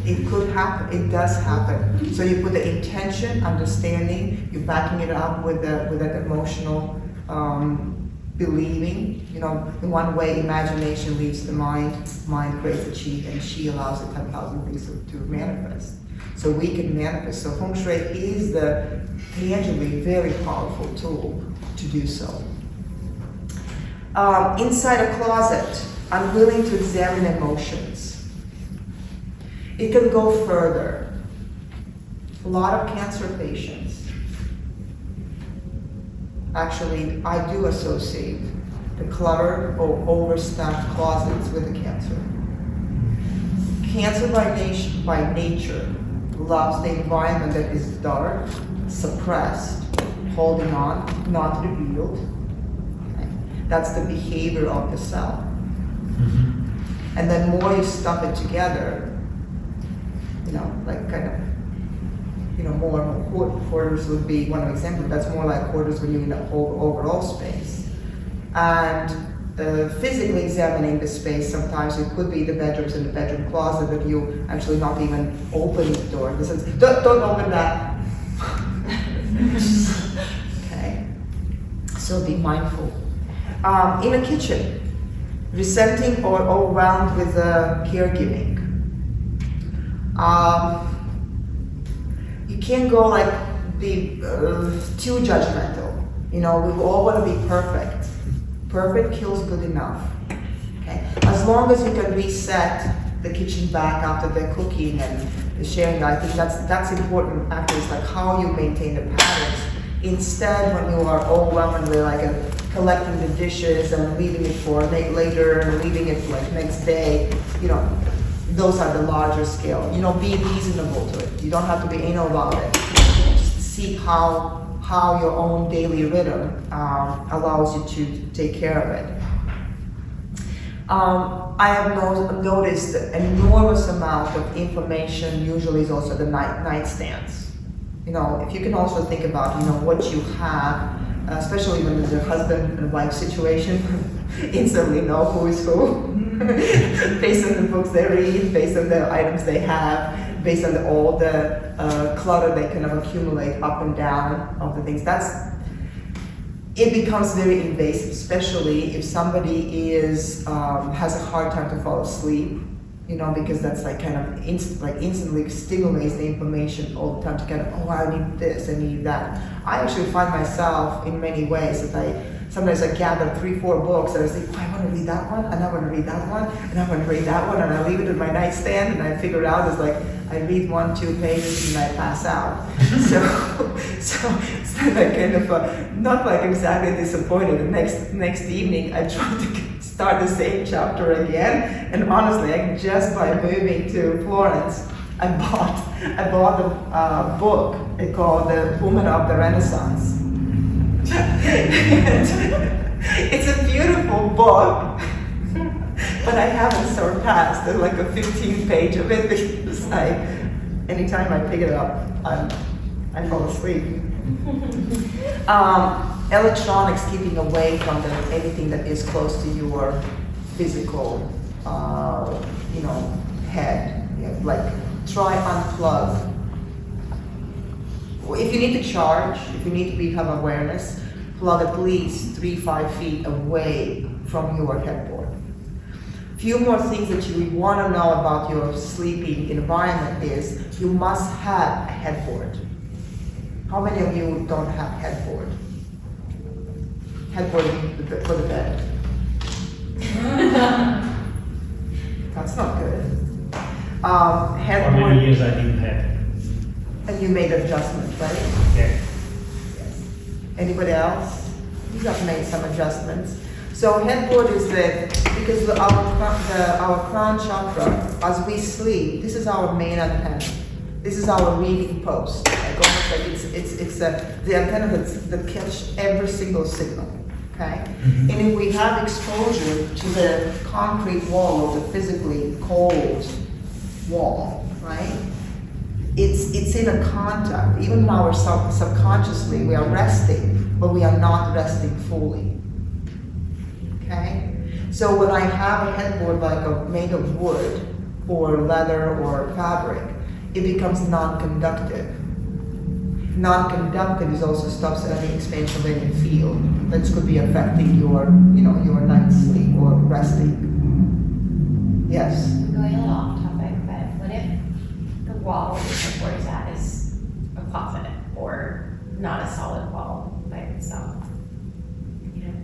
It could happen, it does happen. So you put the intention, understanding, you're backing it up with that emotional believing. In one way, imagination leaves the mind creates a chi, and she allows the 10,000 things to manifest. So we can manifest. So Feng Shui is the tangibly very powerful tool to do so. Inside a closet, I'm willing to examine emotions. It can go further. A lot of cancer patients, actually, I do associate the clutter or overstuffed closets with the cancer. Cancer by nature loves the environment that is dark, suppressed, holding on, not revealed. Okay? That's the behavior of the cell. And then more you stuff it together, like kind of, more and more quarters would be one example. That's more like quarters when you're in a whole overall space. And physically examining the space, sometimes it could be the bedrooms and the bedroom closet that you actually not even opening the door. This is, don't open that. Okay. So be mindful. In a kitchen, resenting or overwhelmed with caregiving. You can't go be too judgmental. We all want to be perfect. Perfect kills good enough. Okay? As long as you can reset the kitchen back after the cooking and the sharing, I think that's important. Actually, it's like how you maintain the patterns. Instead, when you are overwhelmed with collecting the dishes and leaving it for later and leaving it next day, those are the larger scale. Be reasonable to it. You don't have to be anal about it. Just see how your own daily rhythm allows you to take care of it. I have noticed an enormous amount of information usually is also the nightstands. If you can also think about, what you have, especially when there's a husband and wife situation, instantly know who is who, based on the books they read, based on the items they have, based on all the clutter they kind of accumulate up and down of the things. It becomes very invasive, especially if somebody has a hard time to fall asleep, because that's instantly stimulates the information all the time to kind of, oh, I need this, I need that. I actually find myself in many ways that sometimes I gather 3-4 books and I think, oh, I want to read that one, and I want to read that one, and I want to read that one, and I leave it in my nightstand, and I figure it out as I read 1-2 pages and I pass out. so it's kind of not exactly disappointed. The next evening I try to start the same chapter again, and honestly, just by moving to Florence, I bought a book. It's called The Woman of the Renaissance. It's a beautiful book, but I haven't surpassed a 15-page of it because anytime I pick it up, I fall asleep. Electronics, keeping away from anything that is close to your physical, head. Try unplug. if you need to charge, if you need to have awareness, plug at least 3-5 feet away from your headboard. Few more things that you want to know about your sleeping environment is you must have a headboard. How many of you don't have headboard? Headboard for the bed. That's not good. For Headboard, many years I didn't have. and you made adjustments, right? Yeah. Anybody else? You have made some adjustments. So headboard is because our crown chakra, as we sleep, this is our main antenna. This is our reading post. Like almost like it's the antenna that catches every single signal. Okay? Mm-hmm. And if we have exposure to the concrete wall or the physically cold wall, right? It's in a contact. Even our subconsciously, we are resting, but we are not resting fully. Okay? So when I have a headboard made of wood or leather or fabric, it becomes non-conductive. Non-conductive is also stops any expansion of any field that could be affecting your night's sleep or resting. Yes. Going a little off topic, but what if the wall where the headboard is at is a closet or not a solid wall by itself? You know,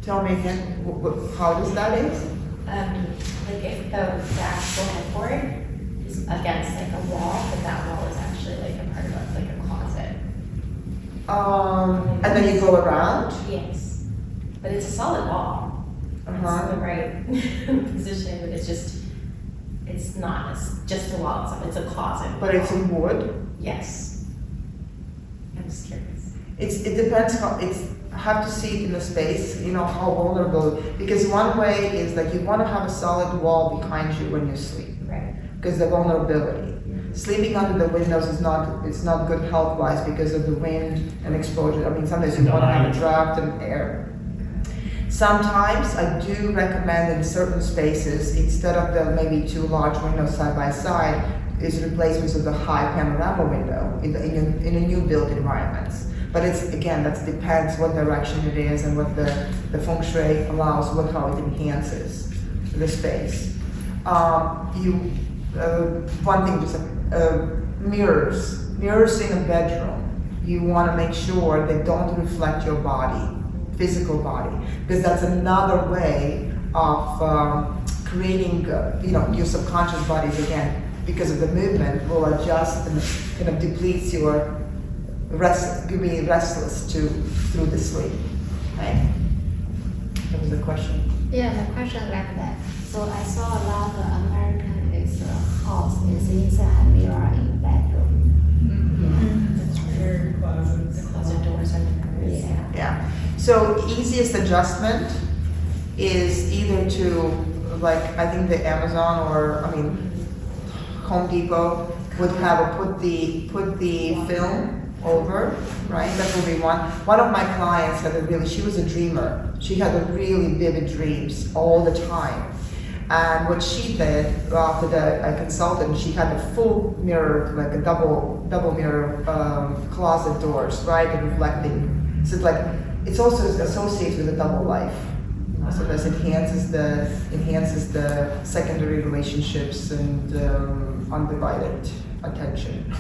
Tell me again, how does that is? like if the actual headboard is against like a wall, but that wall is actually like a part of like a closet. And then you go around. Yes, but it's a solid wall. It's the right position, but it's not just a wall itself, it's a closet. But it's in wood. Yes. I'm just curious. It depends how I have to see it in the space, how vulnerable. Because one way is like you want to have a solid wall behind you when you sleep. Right. Because the vulnerability. Sleeping under the windows is not good health-wise because of the wind and exposure. I mean, sometimes you want to have a draft and air. Sometimes I do recommend in certain spaces, instead of the maybe 2 large windows side by side, is replacements of the high panorama window in a new built environments. But that depends what direction it is and what the Feng Shui allows, how it enhances the space. One thing, just mirrors in a bedroom. You want to make sure they don't reflect your body, physical body, because that's another way of creating, your subconscious bodies again, because of the movement will adjust and kind of depletes your be restless through the sleep. Okay? That was the question. Yeah, my question like that. So I saw a lot of American house is inside mirror in bedroom. Very closets. The closet doors are Yeah. Yeah. So easiest adjustment is either to I think the Amazon Home Depot would have put the film over, right? That would be one. One of my clients she was a dreamer. She had really vivid dreams all the time. And what she did after I consulted, she had a full mirror, like a double mirror closet doors, right, and reflecting. So it's also associated with a double life. So this enhances the secondary relationships and undivided attention.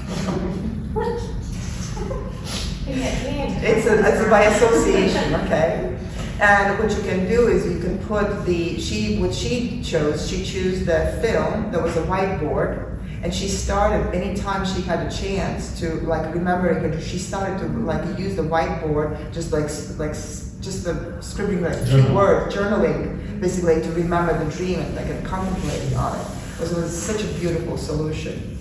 It's by association, okay? And what you can do is you can put what she chose the film that was a whiteboard, and she started, anytime she had a chance to remember it, she started to use the whiteboard, just scribbling 3 words, journaling, basically to remember the dream and contemplating on it. It was such a beautiful solution.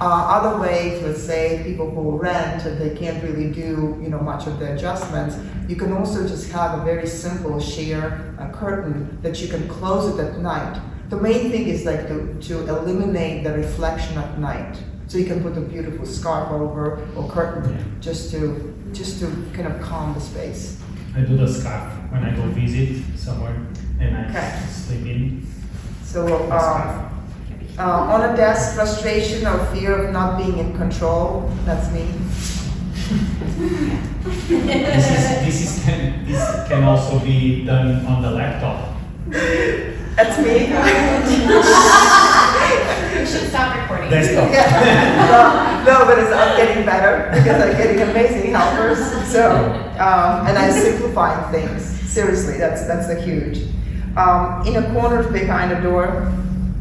Other ways, let's say people who rent, they can't really do much of the adjustments. You can also just have a very simple sheer curtain that you can close it at night. The main thing is to eliminate the reflection at night. So you can put a beautiful scarf over or curtain just to kind of calm the space. I do the scarf when I go visit somewhere and I sleep in. So on a desk, frustration or fear of not being in control, that's me. This can also be done on the laptop. That's me. You should stop recording. Desktop. No, but I'm getting better because I'm getting amazing helpers. So, and I'm simplifying things. Seriously, that's a huge. In a corner behind a door,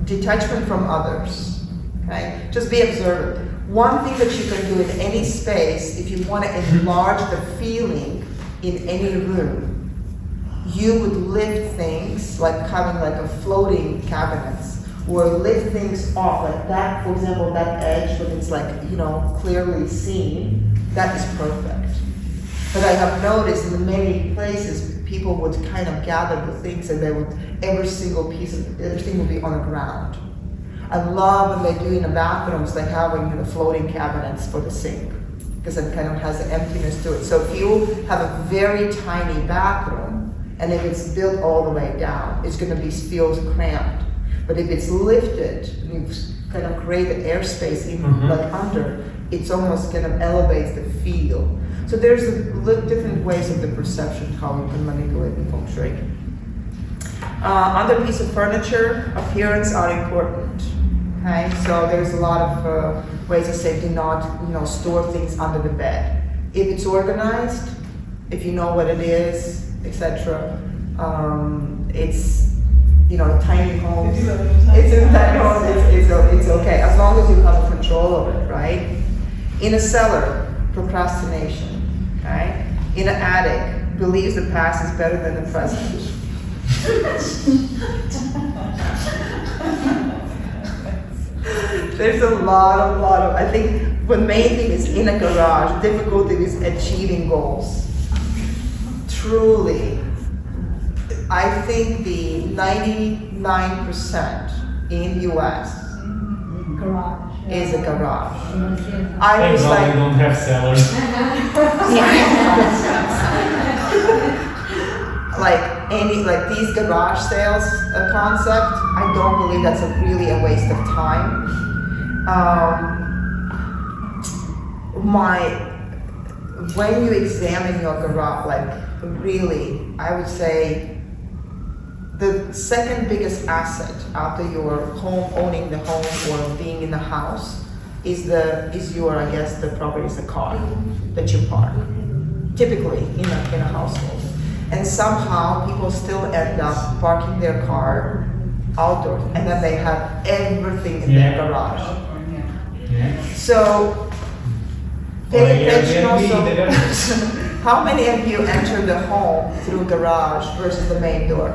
detachment from others. Okay, just be observant. One thing that you can do in any space, if you want to enlarge the feeling in any room, you would lift things like having like a floating cabinets, or lift things off like that. For example, that edge when it's like clearly seen, that is perfect. But I have noticed in many places people would kind of gather the things and every single everything would be on the ground. I love when they do in the bathrooms, they have floating cabinets for the sink, because it kind of has an emptiness to it. So if you have a very tiny bathroom, and if it's built all the way down, it's going to feel cramped. But if it's lifted, and you kind of create an airspace even like under, it's almost kind of elevates the feel. So there's different ways of the perception how you can manipulate the Feng Shui. Other piece of furniture, appearance are important. Okay, so there's a lot of ways to say do not store things under the bed. If it's organized, if you know what it is, etc. It's tiny homes. It's in tiny homes. It's okay as long as you have control of it, right? In a cellar, procrastination. Okay. In an attic, believes the past is better than the present. There's a lot of, I think the main thing is in a garage, difficulty is achieving goals. Truly, I think the 99% in US is a garage. I was Thank God like, we don't have cellars. like these garage sales concept, I don't believe that's really a waste of time. When you examine your garage, really, I would say the second biggest asset after your home, owning the home or being in the house, is the property is the car that you park, typically in a household. And somehow people still end up parking their car outdoors, and then they have everything in their garage. Yeah. So pay attention also. How many of you enter the home through garage versus the main door?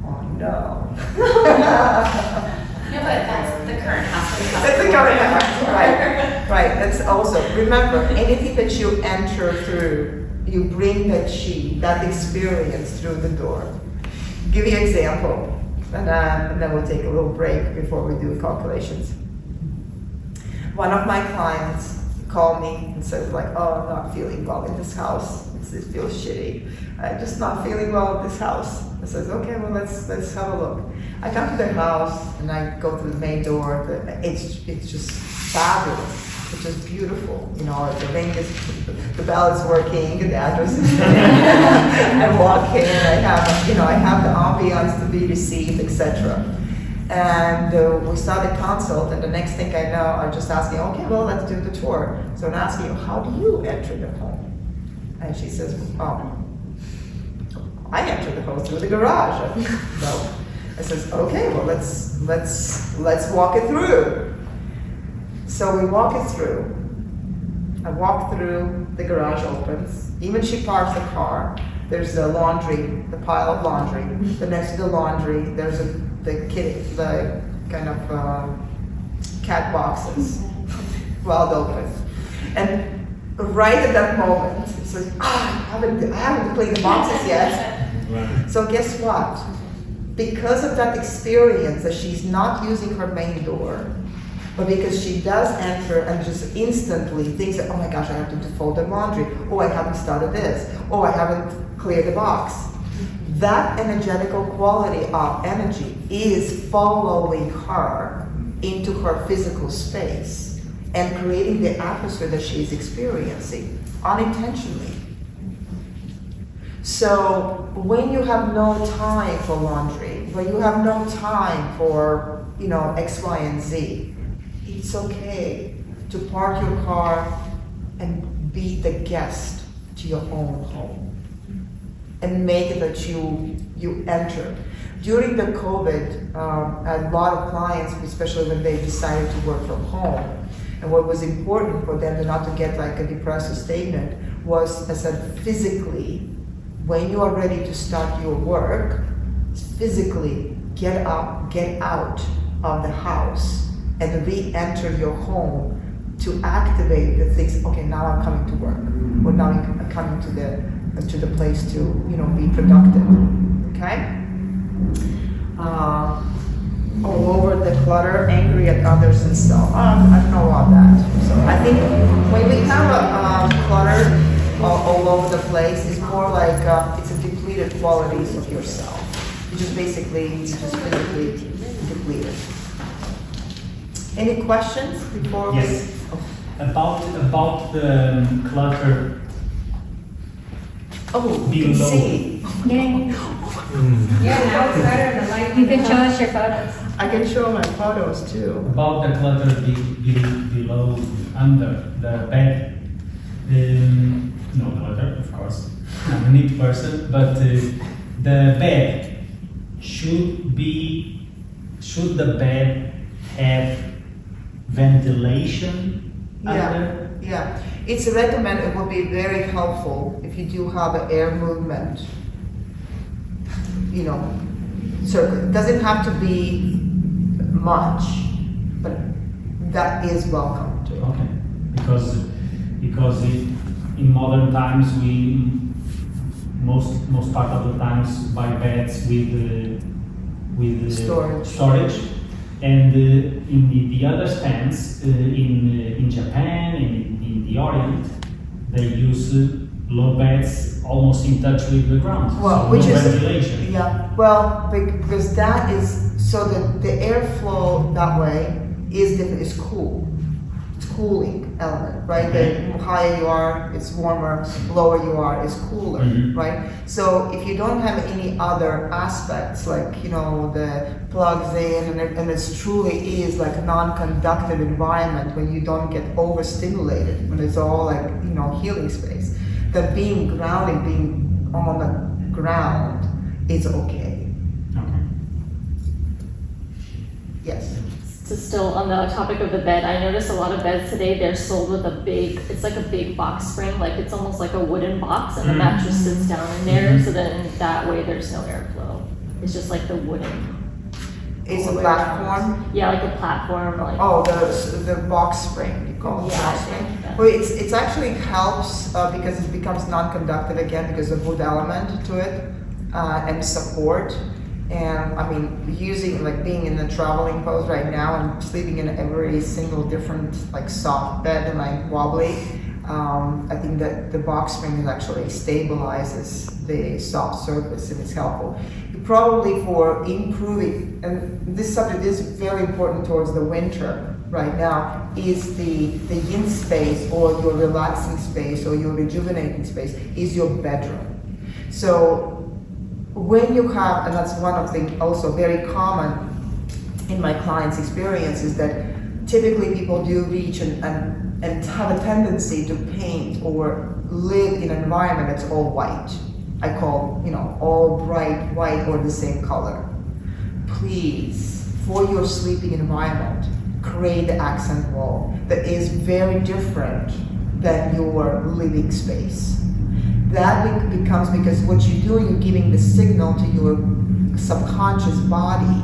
Oh no. Yeah, but that's the current house. That's the current house, right. That's also, remember, anything that you enter through, you bring that chi, that experience through the door. Give you an example, and then we'll take a little break before we do calculations. One of my clients called me and said oh, I'm not feeling well in this house. It feels shitty. I'm just not feeling well in this house. I said, okay, well let's have a look. I come to their house and I go through the main door. It's just fabulous. It's just beautiful. The ring is, the bell is working, the address is I walk in, I have the ambiance to be received, etc. And we started consult, and the next thing I know, I'm just asking, okay, well, let's do the tour. So I'm asking, how do you enter the home? And she says, I enter the home through the garage. So I says, okay, well, let's walk it through. So we walk it through. I walk through, the garage opens. Even she parks the car. There's the laundry, the pile of laundry. The next to the laundry, there's the kind of cat boxes, well open. And right at that moment, it's like, I haven't cleaned the boxes yet. Right. So guess what? Because of that experience that she's not using her main door, but because she does enter and just instantly thinks that, oh my gosh, I have to fold the laundry, oh, I haven't started this, oh, I haven't cleared the box. That energetical quality of energy is following her into her physical space. and creating the atmosphere that she's experiencing unintentionally. So when you have no time for laundry, when you have no time for, X, Y, and Z, it's okay to park your car and be the guest to your own home and make it that you enter. During the COVID, a lot of clients, especially when they decided to work from home, and what was important for them not to get like a depressive statement was, I said, physically, when you are ready to start your work, physically get up, get out of the house and re-enter your home to activate the things. Okay, now I'm coming to work, or now I'm coming to the place to be productive. Okay. All over the clutter, angry at others and stuff. I don't know about that. So I think when we have a clutter all over the place, it's more like it's a depleted qualities of yourself. You just physically depleted. Any questions before Yes. About the clutter. Oh, you can Below. see. Yeah, now it's better than like. You can show us your photos. I can show my photos too. About the clutter below, under the bed. No clutter, of course. I'm a neat person, but the bed should the bed have ventilation under? Yeah. It's recommended. It would be very helpful if you do have an air movement. Circle. It doesn't have to be much, but that is welcome too. Okay, because in modern times we most part of the times buy beds with storage, and in the other stands in Japan and in the Orient they use low beds almost in touch with the ground. Well, so which no is ventilation. Yeah. Well, because that is so the airflow that way is different. It's cool. It's cooling element, right? Okay. The higher you are, it's warmer. Lower you are, it's cooler, right? So if you don't have any other aspects like the plugs in and it truly is like a non-conductive environment when you don't get overstimulated, when it's all like healing space. That being grounded, being on the ground is okay. Okay. Yes. So still on the topic of the bed, I noticed a lot of beds today, they're sold with it's like a big box spring, like it's almost like a wooden box and the mattress sits down in there, so then that way there's no airflow. It's just like the wooden. It's all a the way platform. around. Yeah, like a platform, like. Oh, the box spring, you call it Yeah, box I spring. think that- Well, it's actually helps because it becomes non-conductive again because of wood element to it and support. And I mean, being in the traveling pose right now and sleeping in every single different like soft bed and like wobbly. I think that the box spring actually stabilizes the soft surface and it's helpful. Probably for improving, and this subject is very important towards the winter right now, is the yin space or your relaxing space or your rejuvenating space is your bedroom. So when you have, and that's one of the also very common in my clients' experience, is that typically people do reach and have a tendency to paint or live in an environment that's all white. I call, all bright white or the same color. Please, for your sleeping environment, create the accent wall that is very different than your living space. That becomes, because what you're doing, you're giving the signal to your subconscious body,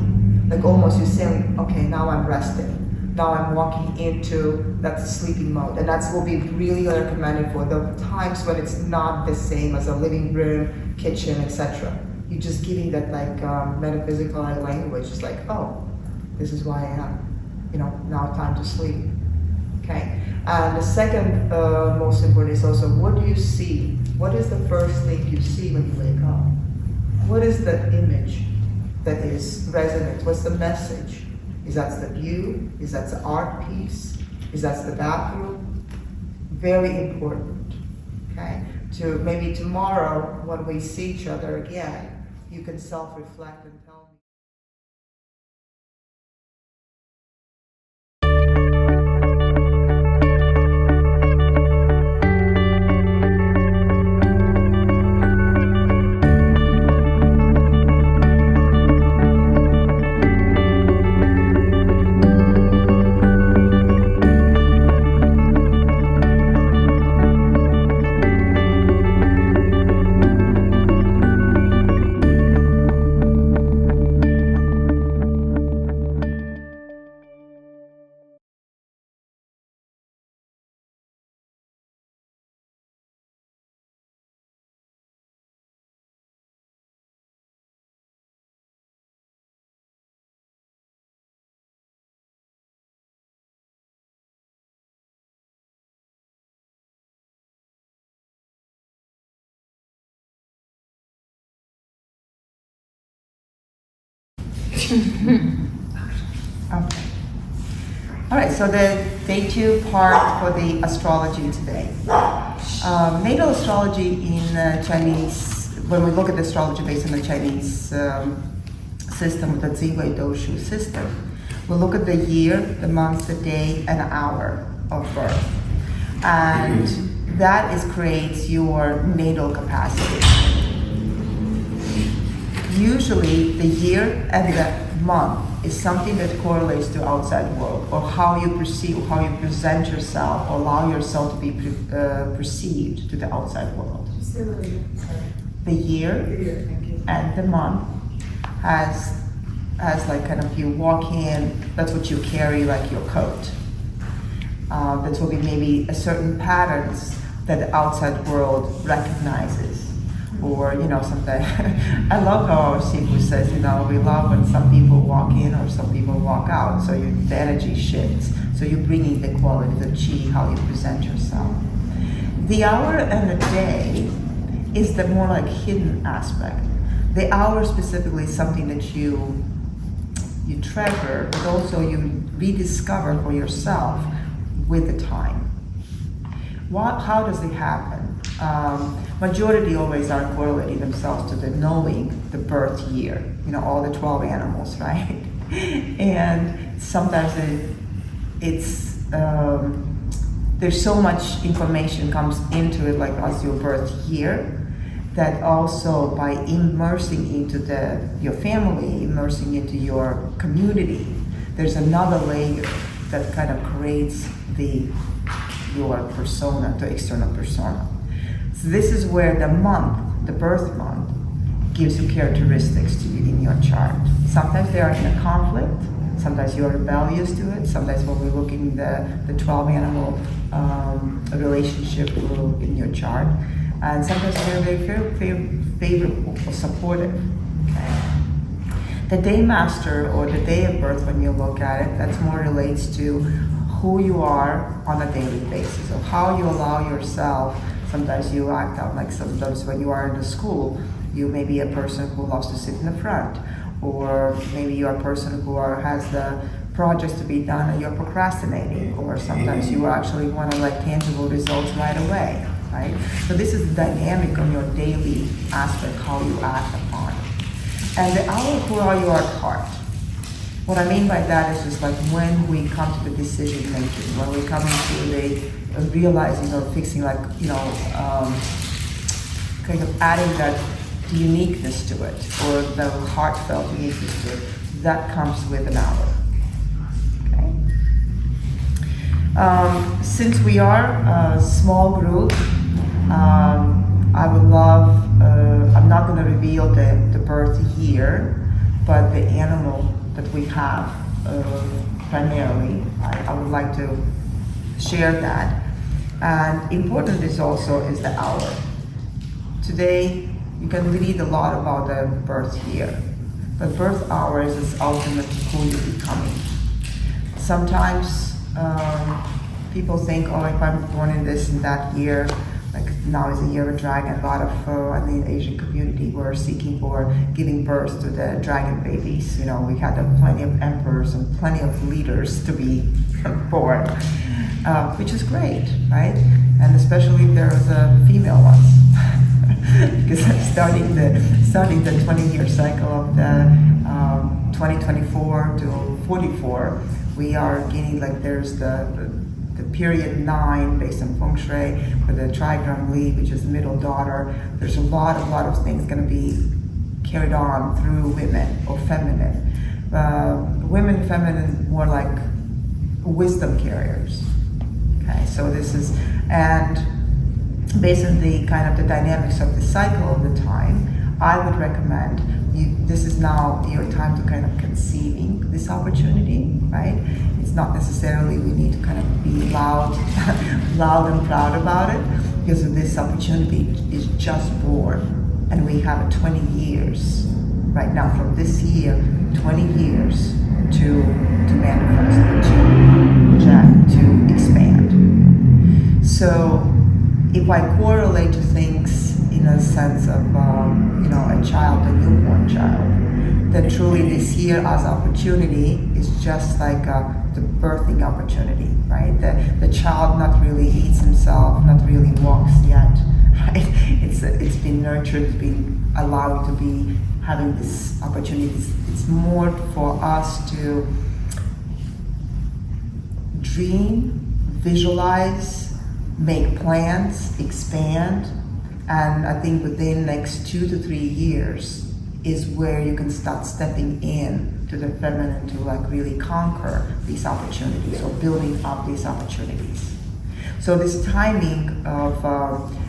like almost you're saying, okay, now I'm resting. Now I'm walking into that sleeping mode. And that's what we really recommended for the times when it's not the same as a living room, kitchen, etc. You're just giving that like metaphysical language. It's like, oh, this is why I am. Now time to sleep. Okay. And the second most important is also, what do you see? What is the first thing you see when you wake up? What is the image that is resonant? What's the message? Is that the view? Is that the art piece? Is that's the bathroom? Very important, okay? To maybe tomorrow, when we see each other again, you can self-reflect and tell me. Okay. All right, so the day 2 part for the astrology today. Natal astrology in Chinese, when we look at the astrology based on the Chinese system, the Ziwei Doshu system, we look at the year, the month, the day, and hour of birth. And that creates your natal capacity. Usually the year and the month is something that correlates to outside world, or how you perceive, how you present yourself, or allow yourself to be perceived to the outside world. The year and the month has like kind of you walk in, that's what you carry, like your coat. That will be maybe a certain patterns that the outside world recognizes. Or, sometimes, I love how our Sifu says, we love when some people walk in or some people walk out, so the energy shifts. So you're bringing the quality, the chi, how you present yourself. The hour and the day is the more like hidden aspect. The hour specifically is something that you treasure, but also you rediscover for yourself with the time. How does it happen? Majority always are correlating themselves to the knowing the birth year, all the 12 animals, right? And sometimes there's so much information comes into it, like as your birth year, that also by immersing into your family, immersing into your community, there's another layer that kind of creates your persona, the external persona. So this is where the birth month, gives you characteristics to you in your chart. Sometimes they are in a conflict, sometimes you are rebellious to it, sometimes when we're looking at the 12 animal relationship in your chart, and sometimes they're very favorable or supportive. Okay? The day master or the day of birth, when you look at it, that's more relates to who you are on a daily basis, or how you allow yourself. Sometimes you act out, like sometimes when you are in the school, you may be a person who loves to sit in the front, or maybe you're a person who has the projects to be done and you're procrastinating, or sometimes you actually want tangible results right away, right? So this is the dynamic on your daily aspect, how you act upon. And the hour who are you at heart. What I mean by that is just like when we come to the decision making, when we come into the realizing or fixing, kind of adding that uniqueness to it, or the heartfelt uniqueness to it, that comes with an hour. Okay. Since we are a small group, I would love, I'm not going to reveal the birth year, but the animal that we have primarily, I would like to share that. And important is the hour. Today, you can read a lot about the birth year, but birth hour is ultimate who you're becoming. Sometimes people think, if I'm born in this and that year, like now is the year of a dragon. A lot of in the Asian community were seeking for giving birth to the dragon babies. We had plenty of emperors and plenty of leaders to be born, which is great, right? And especially if there's female ones, because starting the 20-year cycle of the 2024 to 44, we are getting like there's the period 9 based on Feng Shui with the trigram Li, which is the middle daughter. There's a lot of things going to be carried on through women or feminine. Women, feminine, more like wisdom carriers. Okay, so this is, and based on the kind of the dynamics of the cycle of the time, I would recommend this is now your time to kind of conceiving this opportunity, right? It's not necessarily we need to kind of be loud and proud about it, because this opportunity is just born, and we have 20 years right now from this year, 20 years to manifest, to expand. So if I correlate to things in a sense of a child, a newborn child, then truly this year as opportunity is just like the birthing opportunity, right? The child not really eats himself, not really walks yet, right? It's been nurtured, it's been allowed to be having this opportunity. It's more for us to dream, visualize, make plans, expand, and I think within next 2 to 3 years is where you can start stepping in to the feminine to like really conquer these opportunities or building up these opportunities. So this timing of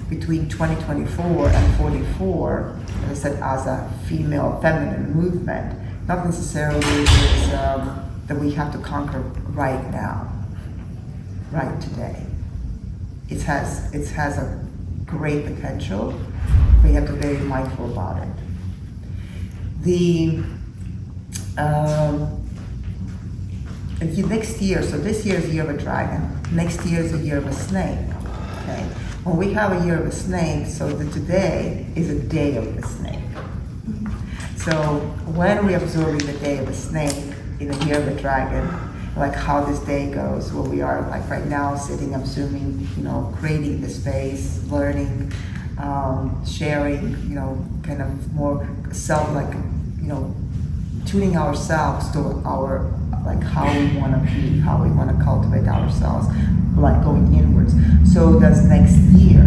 between 2024 and 44, as I said, as a female feminine movement, not necessarily is that we have to conquer right now, right today. It has a great potential. We have to be very mindful about it. Next year, so this year is a year of a dragon. Next year is a year of a snake. Okay. When we have a year of a snake, so today is a day of the snake. So when we observe the day of a snake in the year of a dragon, like how this day goes, where we are like right now sitting, observing, creating the space, learning, sharing, kind of more self, tuning ourselves to our, like how we want to be, how we want to cultivate ourselves, like going inwards. So this next year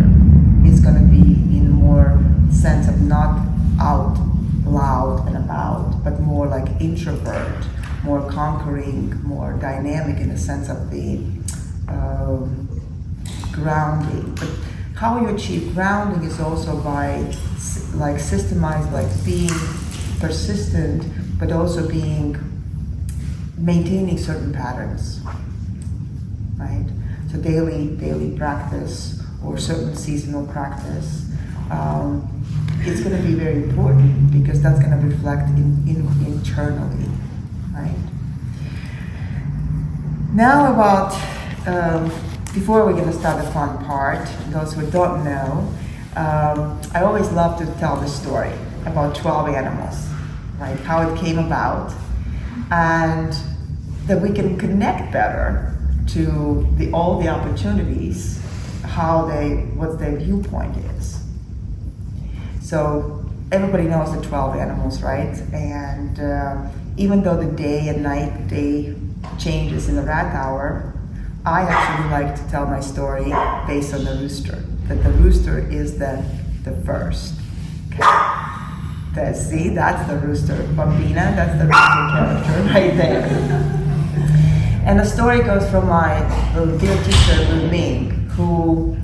is going to be in more sense of not out loud and about, but more like introvert, more conquering, more dynamic in the sense of the grounding. But how you achieve grounding is also by like systemized, like being persistent, but also maintaining certain patterns, right? So daily practice or certain seasonal practice. It's going to be very important because that's going to reflect internally, right? Now about, before we're going to start the fun part, those who don't know, I always love to tell the story about 12 animals, right? How it came about, and that we can connect better to all the opportunities, what their viewpoint is. So everybody knows the 12 animals, right? And even though the day and night, day changes in the rat hour, I actually like to tell my story based on the rooster. That the rooster is the first. Okay. See, that's the rooster. Bambina, that's the rooster character right there. And the story goes from my dear teacher, Lu Ming, who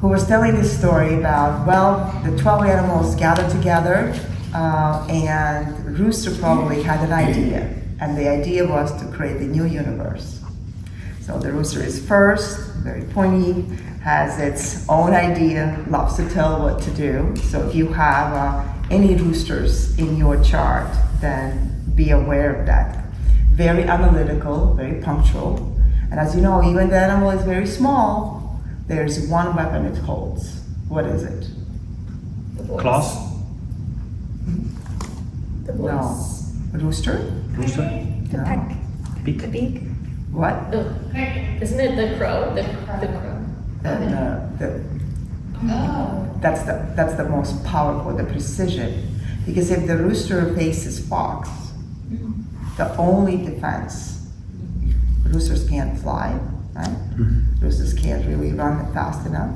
was telling this story about, the 12 animals gathered together, and Rooster probably had an idea, and the idea was to create the new universe. So the rooster is first, very pointy, has its own idea, loves to tell what to do. So if you have any roosters in your chart, then be aware of that. Very analytical, very punctual, and as you know, even the animal is very small, there's one weapon it holds. What is it? Claws? The No. voice. Rooster? Rooster? The No. peck. Beak? The beak. What? Isn't it the crow? The crow. That's the most powerful, the precision. Because if the rooster faces fox, the only defense, roosters can't fly, right? Roosters can't really run fast enough.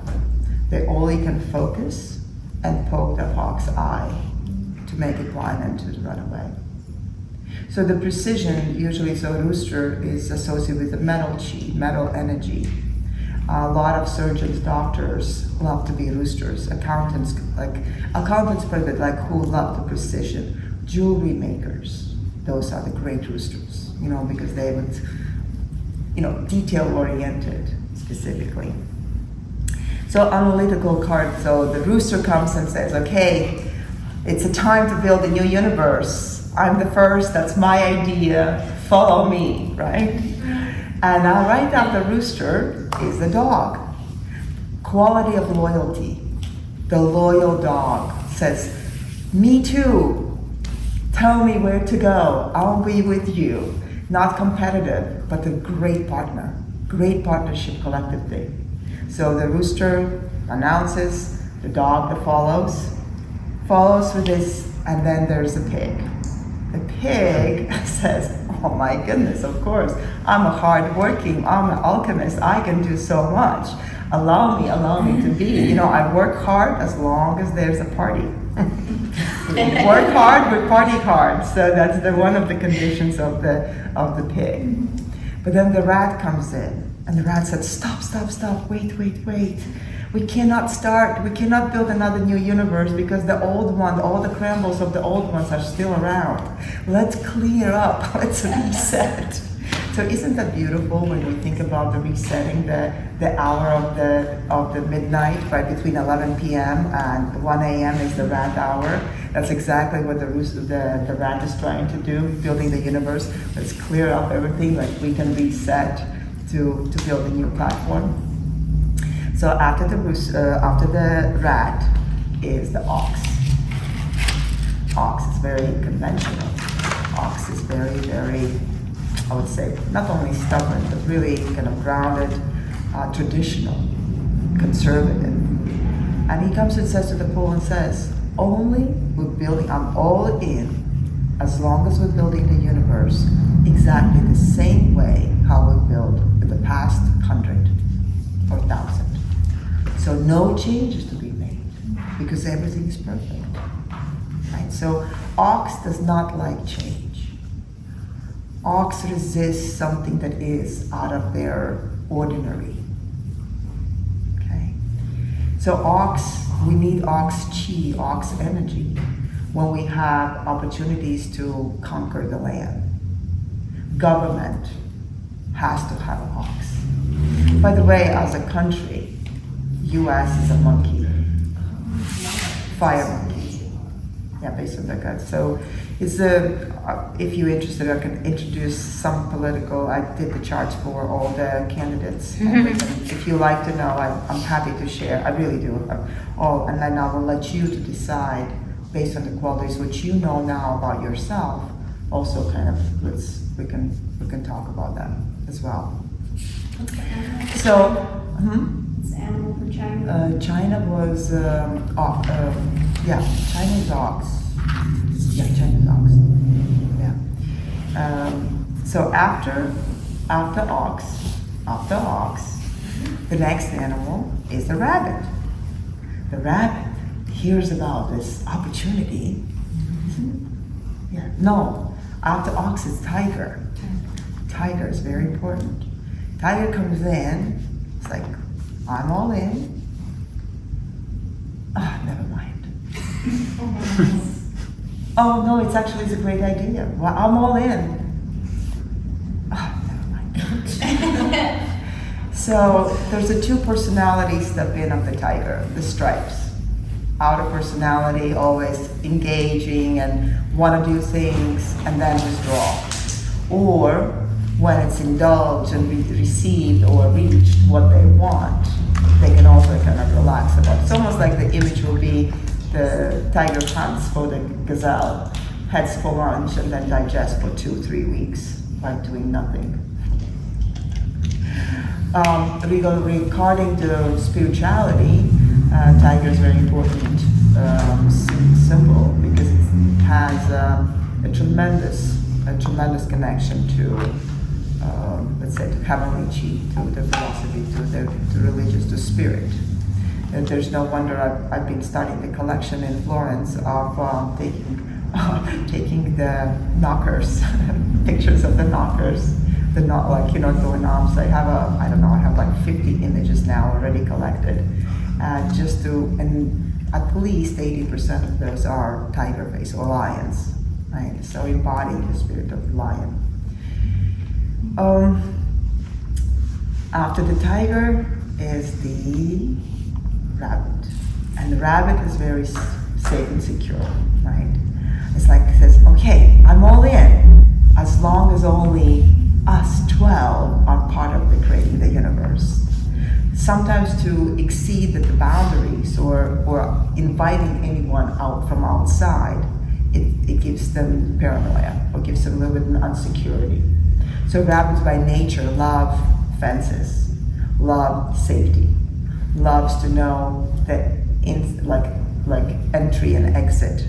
They only can focus and poke the fox eye to make it blind and to run away. So the precision, usually, so rooster is associated with the metal chi, metal energy. A lot of surgeons, doctors love to be roosters. Accountants, who love the precision. Jewelry makers, those are the great roosters, because they would, detail oriented specifically. So analytical card, so the rooster comes and says, okay, it's a time to build a new universe. I'm the first, that's my idea, follow me, right? And right after rooster is the dog. Quality of loyalty. The loyal dog says, me too. Tell me where to go. I'll be with you. Not competitive, but a great partner. Great partnership, collective thing. So the rooster announces, the dog that follows with this, and then there's the pig. The pig says, oh my goodness, of course, I'm a hard-working, I'm an alchemist, I can do so much. Allow me to be. I work hard as long as there's a party. Work hard, we party hard. So that's one of the conditions of the pig. But then the rat comes in, and the rat said, stop, wait. We cannot build another new universe because the old one, all the crumbles of the old ones are still around. Let's clear up, let's reset. So isn't that beautiful when we think about the resetting, the hour of the midnight, right between 11 p.m. and 1 a.m. is the rat hour. That's exactly what the rat is trying to do, building the universe. Let's clear up everything, like we can reset to build a new platform. So after the rat is the ox. Ox is very conventional. Ox is very, very, I would say, not only stubborn, but really kind of grounded, traditional, conservative. And he comes and says to the pool and says, I'm all in, as long as we're building the universe exactly the same way how we built in the past 100 or 1,000. So no changes to be made, because everything is perfect, right? So ox does not like change. Ox resists something that is out of their ordinary, okay? So we need ox chi, ox energy, when we have opportunities to conquer the land. Government has to have an ox. By the way, as a country, U.S. is a monkey, fire monkey. Yeah, based on the gut. So it's if you're interested, I can introduce some political. I did the charts for all the candidates. If you like to know, I'm happy to share. I really do. And then I will let you to decide based on the qualities which you know now about yourself. Also, kind of, we can talk about them as well. So. It's animal for China. China was China is ox. Yeah, China is ox. Yeah. So after ox, the next animal is the rabbit. The rabbit hears about this opportunity. Yeah. No, after ox is tiger. Tiger is very important. Tiger comes in. It's like, I'm all in. Never mind. Oh no, it's a great idea. Well, I'm all in. Never mind. So there's the two personalities step in of the tiger, the stripes. Outer personality, always engaging and want to do things and then withdraw. Or when it's indulged and received or reached what they want, they can also kind of relax about it. It's almost like the image will be the tiger hunts for the gazelle, heads for lunch and then digests for 2-3 weeks by doing nothing. Regarding the spirituality, tiger is very important symbol because it has a tremendous connection to, let's say, to heavenly chi, to the philosophy, to religious, to spirit. And there's no wonder I've been studying the collection in Florence of taking the knockers, pictures of the knockers, going off. So I have like 50 images now already collected, and at least 80% of those are tiger face or lions, right? So embodying the spirit of the lion. After the tiger is the rabbit, and the rabbit is very safe and secure, right? It's like it says, okay, I'm all in, as long as only us 12 are part of the creating the universe. Sometimes to exceed the boundaries or inviting anyone out from outside, it gives them paranoia or gives them a little bit of insecurity. So rabbits by nature love fences, love safety, loves to know that like entry and exit.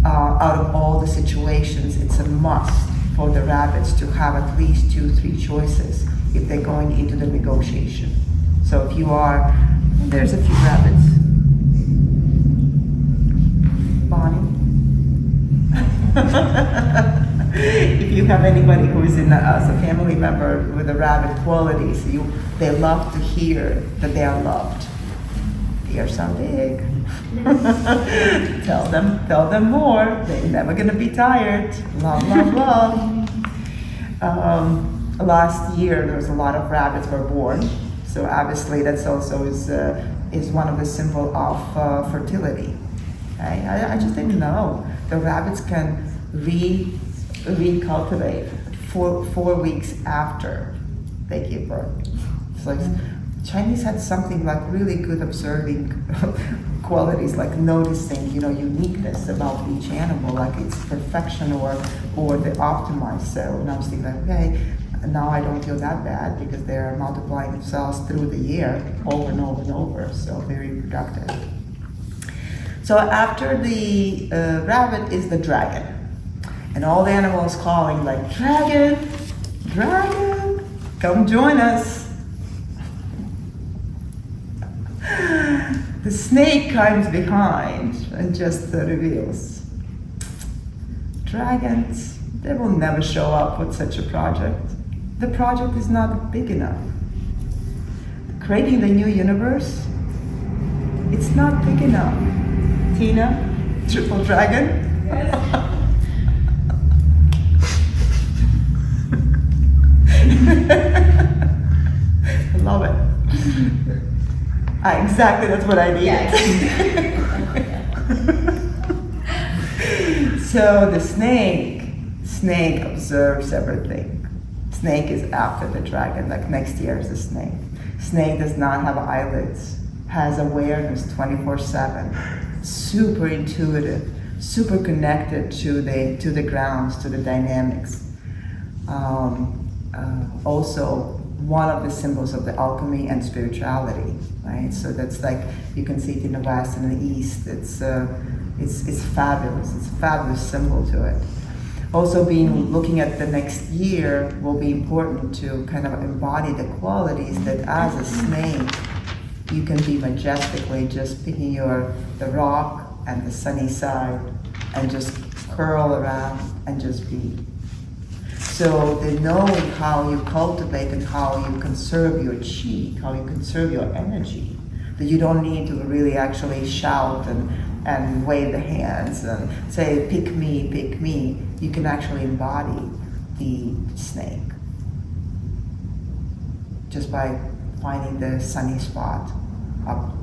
Out of all the situations, it's a must for the rabbits to have at least 2-3 choices if they're going into the negotiation. So if you are, there's a few rabbits. Bonnie. If you have anybody who is as a family member with a rabbit qualities, they love to hear that they are loved. They are so big. Tell them more. They're never gonna be tired. Love, love, love. Last year there was a lot of rabbits were born, so obviously that's also is one of the symbol of fertility. Okay? I just didn't know the rabbits can recultivate 4 weeks after they give birth. It's like Chinese had something like really good observing qualities, like noticing, uniqueness about each animal, like its perfection or the optimized cell. And I was thinking, okay, now I don't feel that bad because they're multiplying themselves through the year over and over and over, so very productive. So after the rabbit is the dragon. And all the animals calling like, dragon, dragon, come join us. The snake comes behind and just reveals. Dragons, they will never show up with such a project. The project is not big enough. Creating the new universe, it's not big enough. Tina, triple dragon? Yes. I love it. Exactly, that's what I need. So the snake observes everything. Snake is after the dragon, like next year is the snake. Snake does not have eyelids, has awareness 24/7, super intuitive, super connected to the grounds, to the dynamics. Also, one of the symbols of the alchemy and spirituality, right? So that's like, you can see it in the West and the East. It's fabulous. It's a fabulous symbol to it. Also, looking at the next year will be important to kind of embody the qualities that as a snake, you can be majestically just picking the rock and the sunny side and just curl around and just be. So the knowing how you cultivate and how you conserve your chi, how you conserve your energy, that you don't need to really actually shout and wave the hands and say, pick me, pick me. You can actually embody the snake just by finding the sunny spot up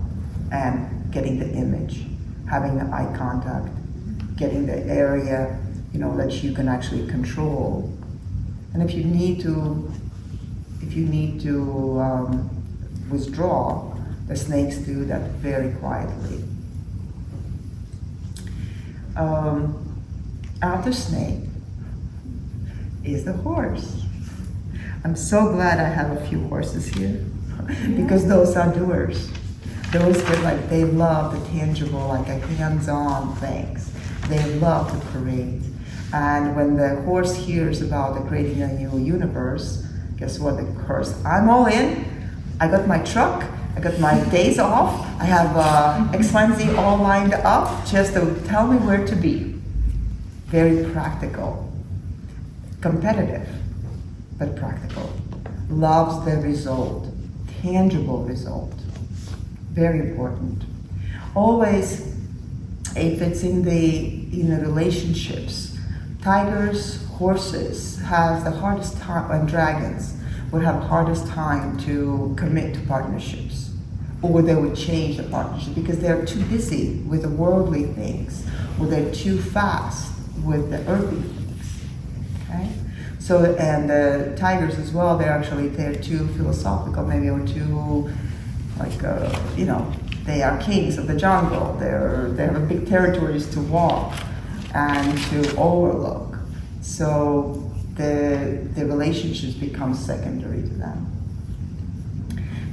and getting the image, having the eye contact, getting the area, that you can actually control. And if you need to withdraw, the snakes do that very quietly. After snake is the horse. I'm so glad I have a few horses here because those are doers. Those that like, they love the tangible, like a hands-on things. They love to create. And when the horse hears about the creating a new universe, guess what? The horse, I'm all in. I got my truck. I got my days off. I have X, Y, and Z all lined up just to tell me where to be. Very practical. Competitive, but practical. Loves the result. Tangible result. Very important. Always, if it's in the relationships, tigers, horses have the hardest time, and dragons would have the hardest time to commit to partnerships, or they would change the partnership because they're too busy with the worldly things, or they're too fast with the earthly things. Okay, so and the tigers as well, they're too philosophical, maybe, or too like they are kings of the jungle. They have big territories to walk and to overlook. So the relationships become secondary to them.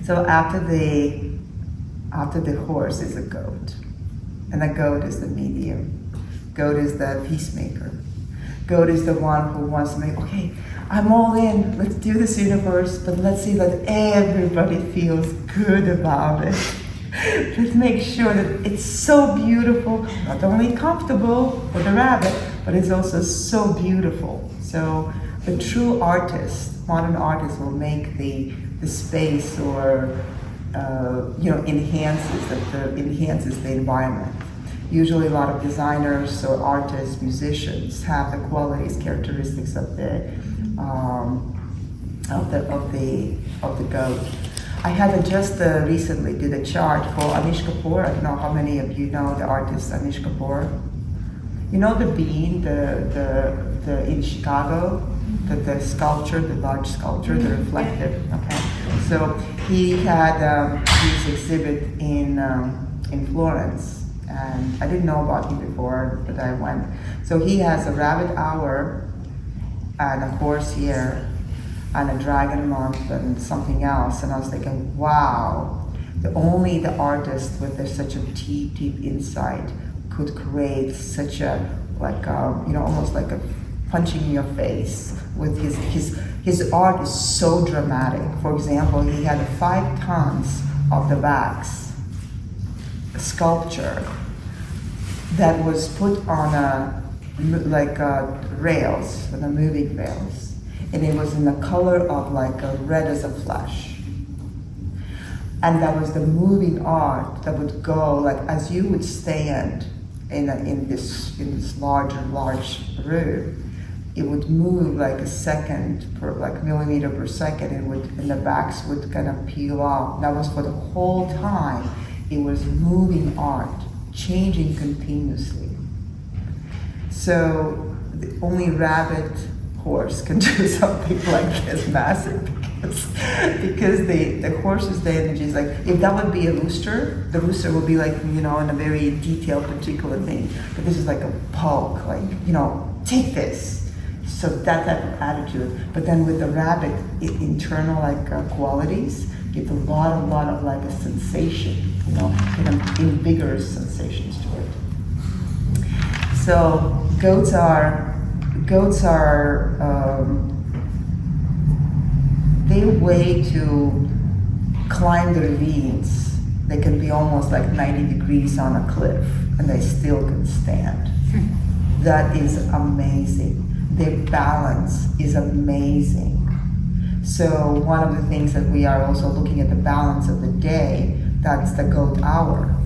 So after the horse is a goat, and the goat is the medium. Goat is the peacemaker. Goat is the one who wants to make, okay, I'm all in, let's do this universe, but let's see that everybody feels good about it. Let's make sure that it's so beautiful, not only comfortable for the rabbit, but it's also so beautiful. So the true artist, modern artist, will make the space or enhances the environment. Usually a lot of designers or artists, musicians have the qualities, characteristics of the goat. I had just recently did a chart for Anish Kapoor. I don't know how many of you know the artist Anish Kapoor. You know the bean, the in Chicago, the sculpture, the large sculpture, the reflective. Okay, so he had his exhibit in Florence, and I didn't know about him before, but I went. So he has a rabbit hour, and a horse here, and a dragon month, and something else. And I was thinking, wow, only the artist with such a deep insight could create such a, almost like a punching in your face with his art is so dramatic. For example, he had 5 tons of the wax sculpture that was put on rails, on the moving rails, and it was in the color of red as a flesh. And that was the moving art that would go as you would stand in this large room. It would move like a second per millimeter per second, and the backs would kind of peel off. That was for the whole time. It was moving art, changing continuously. So only rabbit, horse can do something like this massive, because the horse's the energy is if that would be a rooster, the rooster would be in a very detailed particular thing. But this is like a bulk, take this. So that type of attitude. But then with the rabbit, internal qualities, give a lot of a sensation, vigorous sensations to it. So goats are their way to climb the ravines. They can be almost 90 degrees on a cliff, and they still can stand. That is amazing. Their balance is amazing. So one of the things that we are also looking at the balance of the day, that's the goat hour,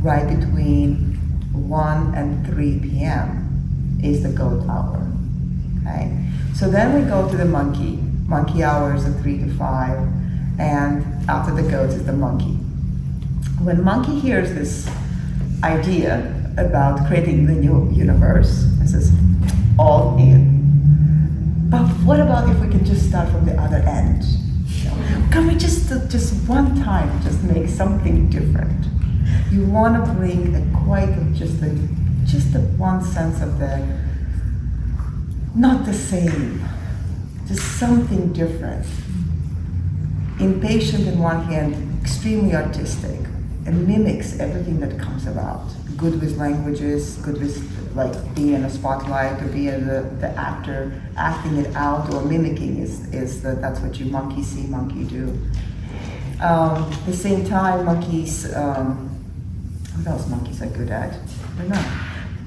right between 1 and 3 p.m. is the goat hour. Okay. So then we go to the monkey. Monkey hour is 3 to 5, and after the goats is the monkey. When monkey hears this idea about creating the new universe, it says, all in. But what about if we can just start from the other end? Can we just one time just make something different? You want to bring just the one sense of the not the same. just something different. Impatient in one hand, extremely artistic, and mimics everything that comes about. Good with languages, good with like being in a spotlight or being the actor, acting it out or mimicking that's what you monkey see, monkey do. At the same time, monkeys, what else monkeys are good at? I don't know.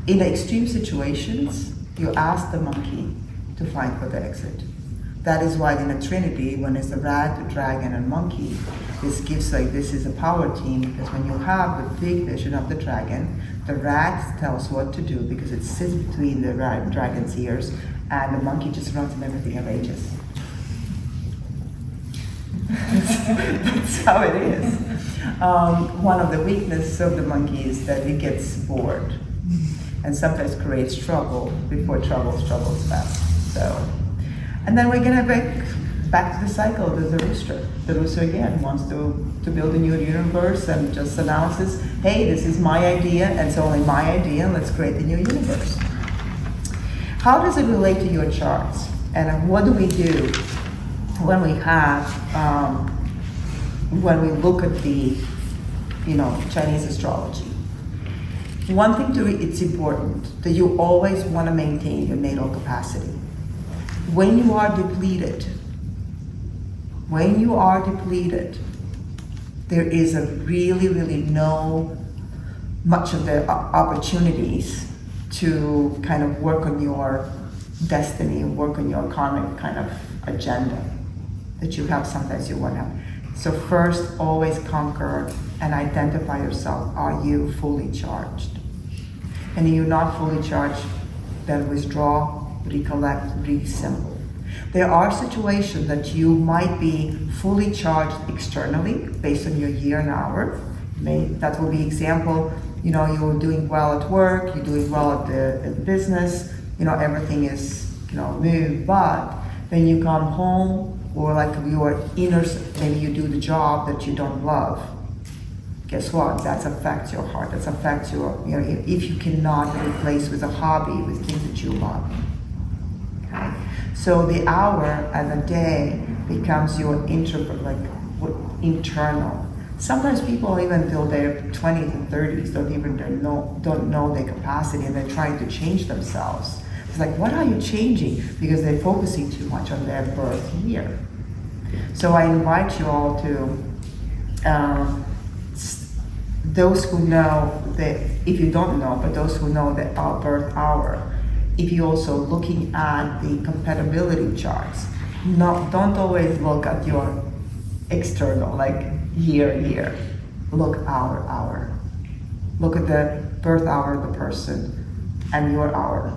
In extreme situations, you ask the monkey to find for the exit. That is why in a trinity, when it's a rat, a dragon, and monkey, this gives like, this is a power team, because when you have the big vision of the dragon, the rat tells what to do because it sits between the dragon's ears, and the monkey just runs and everything arranges. That's how it is. One of the weaknesses of the monkey is that it gets bored and sometimes creates trouble before trouble's fast. So, and then we're gonna back to the cycle. There's the rooster. The rooster again wants to build a new universe and just announces, hey, this is my idea and it's only my idea, and let's create the new universe. How does it relate to your charts? And what do we do when we have, when we look at the, Chinese astrology? One thing it's important that you always want to maintain your natal capacity. When you are depleted, there is a really no much of the opportunities to kind of work on your destiny, work on your karmic kind of agenda that you have, sometimes you want to have. So first, always conquer and identify yourself. Are you fully charged? And if you're not fully charged, then withdraw, recollect, reassemble. There are situations that you might be fully charged externally based on your year and hour. That will be example, you're doing well at work, you're doing well at the business, everything is, moved, but then you come home, or like your inner, maybe you do the job that you don't love. Guess what? That affects your heart. That affects your, if you cannot replace with a hobby, with things that you love. Okay? So the hour and the day becomes your internal. Sometimes people, even though they're 20s and 30s, don't know their capacity, and they're trying to change themselves. It's like, what are you changing? Because they're focusing too much on their birth year. So I invite you all to, those who know that, if you don't know, but those who know that our birth hour, if you're also looking at the compatibility charts, don't always look at your external, like year. Look hour. Look at the birth hour of the person and your hour.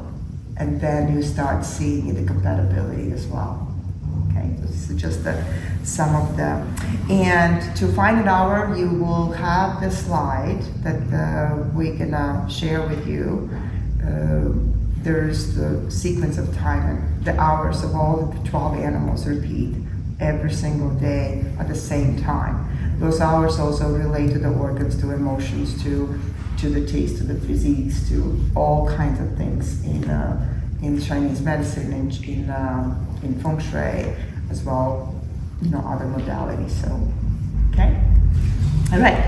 And then you start seeing the compatibility as well. Okay, this is just some of them. And to find an hour, you will have the slide that we can share with you. There's the sequence of time, and the hours of all the 12 animals repeat every single day at the same time. Those hours also relate to the organs, to emotions, to the taste, to the physiques, to all kinds of things in Chinese medicine, in Feng Shui, as well, other modalities. So, okay, all right.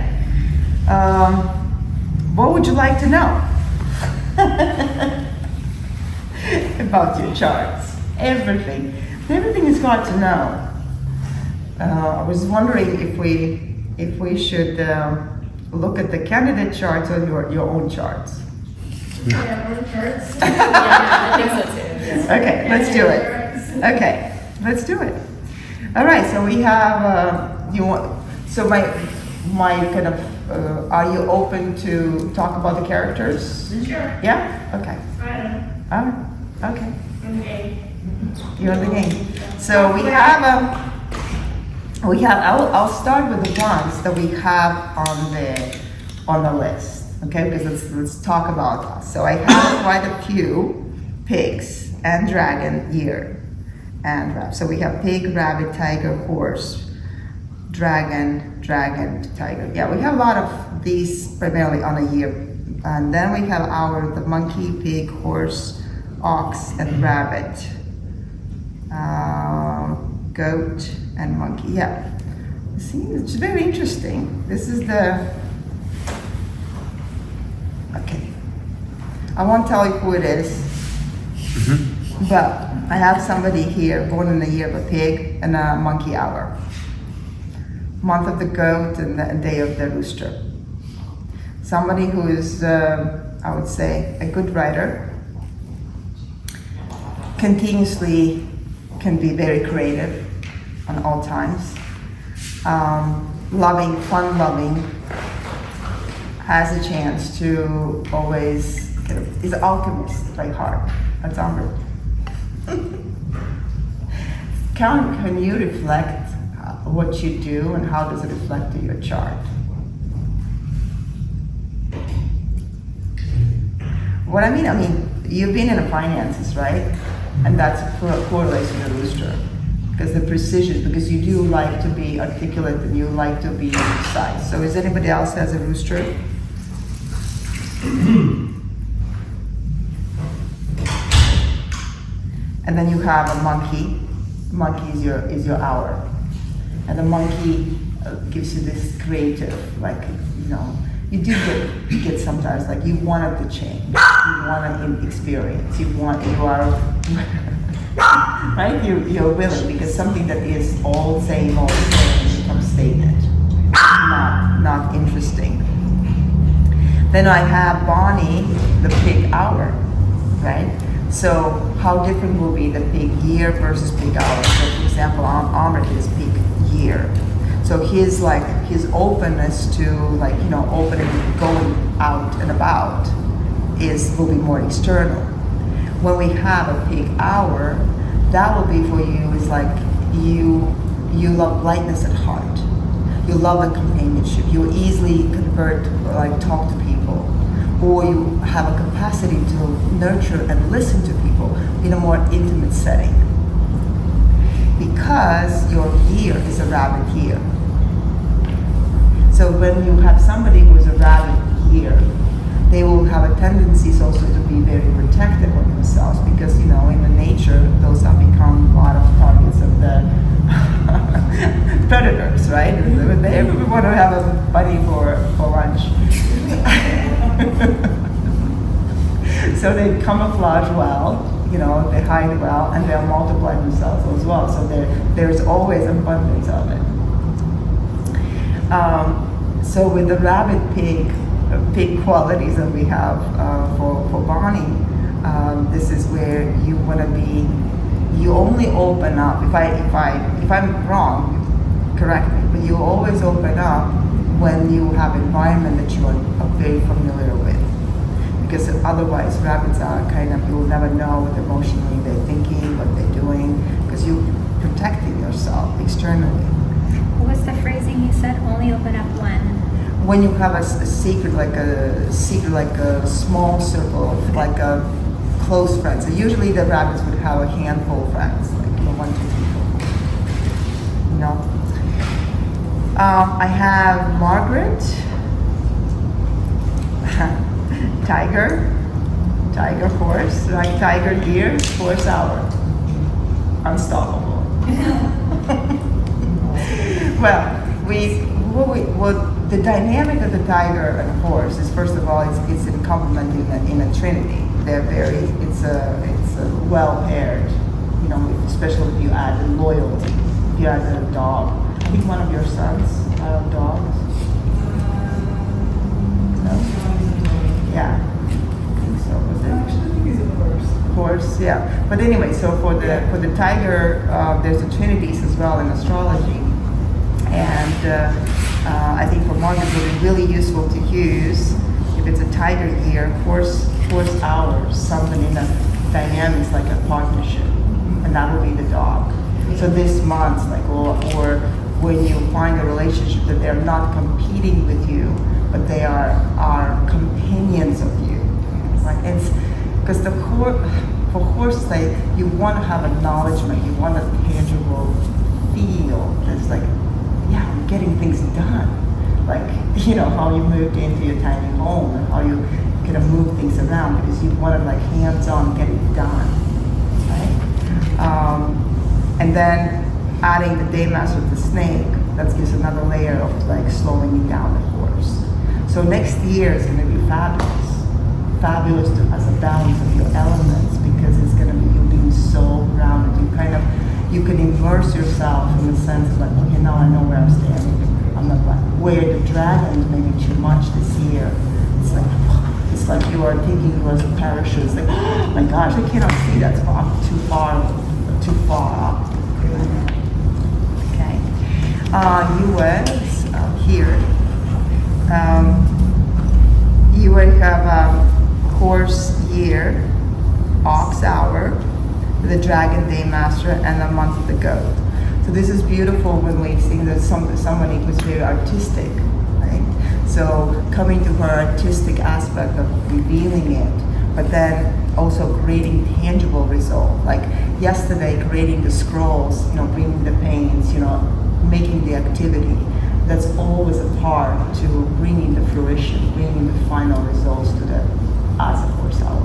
What would you like to know about your charts? Everything is hard to know. I was wondering if we should look at the candidate charts or your own charts. Yeah, our charts. Yeah, I think so too. Yeah. Okay, let's do it. Okay, let's do it. All right, so we have, my kind of, are you open to talk about the characters? Sure. Yeah? Okay. I am. Okay. Okay. You're in the game. So we have, I'll start with the ones that we have on the list. Okay, because let's talk about us. So I have quite a few pigs and dragon year and rabbit. So we have pig, rabbit, tiger, horse, dragon, tiger. Yeah, we have a lot of these primarily on a year. And then we have the monkey, pig, horse, ox, and rabbit. goat and monkey. Yeah. See, it's very interesting. This is the, okay. I won't tell you who it is, but I have somebody here born in the year of a pig and a monkey hour. Month of the goat and the day of the rooster. Somebody who is, I would say, a good writer, continuously can be very creative on all times, loving, fun-loving, has a chance to always, is an alchemist by heart. That's Amrit. Can you reflect what you do and how does it reflect to your chart? What I mean, you've been in the finances, right? And that's correlates to the rooster. Because the precision, because you do like to be articulate and you like to be precise. So is anybody else has a rooster? And then you have a monkey. Monkey is your hour. And the monkey gives you this creative, like, you know, you do get sometimes like you wanted to change, you want to experience, you are, right? You're willing because something that is all same becomes stagnant, not interesting. Then I have Bonnie, the pig hour, right? So how different will be the pig year versus pig hour? So for example, Amrit is pig year. So his openness to opening, going out and about will be more external. When we have a pig hour, that will be for you is like you love lightness at heart. You love the companionship. You easily convert, talk to people. Or you have a capacity to nurture and listen to people in a more intimate setting. Because your year is a rabbit year. So when you have somebody who is a rabbit year, they will have a tendency also to be very protective of themselves because, in the nature, those have become a lot of targets of the predators, right? They want to have a buddy for lunch. So they camouflage well, they hide well, and they'll multiply themselves as well. So there's always abundance of it. So with the rabbit pig qualities that we have for Bonnie, this is where you want to be. You only open up. If I'm wrong, correct me. But you always open up when you have environment that you are very familiar with. Because otherwise, rabbits are you will never know what emotionally they're thinking, what they're doing, because you're protecting yourself externally. What was the phrasing you said? Only open up when you have a secret, like a small circle, like a close friends. So usually the rabbits would have a handful of friends, 1, 2 people. I have Margaret, tiger horse, like tiger year, horse hour, unstoppable. Well, the dynamic of the tiger and horse is, first of all, it's in complement in a trinity. They're it's a well paired, especially if you add loyalty. If you add a dog, I think one of your sons have dogs. No? Yeah. I think so. Was it? I think he's a horse. Horse, yeah. But anyway, so for the tiger, there's the trinities as well in astrology. And I think for Margaret it would be really useful to use, if it's a tiger year, horse hours, something in the dynamics like a partnership, and that will be the dog. So this month, or when you find a relationship that they're not competing with you, but they are companions of you. It's because for horse, you want to have acknowledgement, you want a tangible feel. It's I'm getting things done. How you moved into your tiny home and how you kind of move things around because you want to hands-on get it done, right? And then adding the day master of the snake, that gives another layer of like slowing you down, of course. So next year is going to be fabulous. Fabulous as a balance of your elements, because it's going to be you being so grounded. You can immerse yourself in the sense of like, okay, now I know where I'm standing. I'm not like, where the dragons maybe too much this year. It's like you are thinking it was a parachute. It's like, oh my gosh, I cannot see that far, too far up. Okay. US, here. You would have a horse year, ox hour, the dragon day master, and a month of the goat. So this is beautiful when we see that somebody who's very artistic, right? So coming to her artistic aspect of revealing it, but then also creating tangible result. Like yesterday, creating the scrolls, bringing the paints, making the activity. That's always a part to bringing the fruition, bringing the final results to the as a horse hour.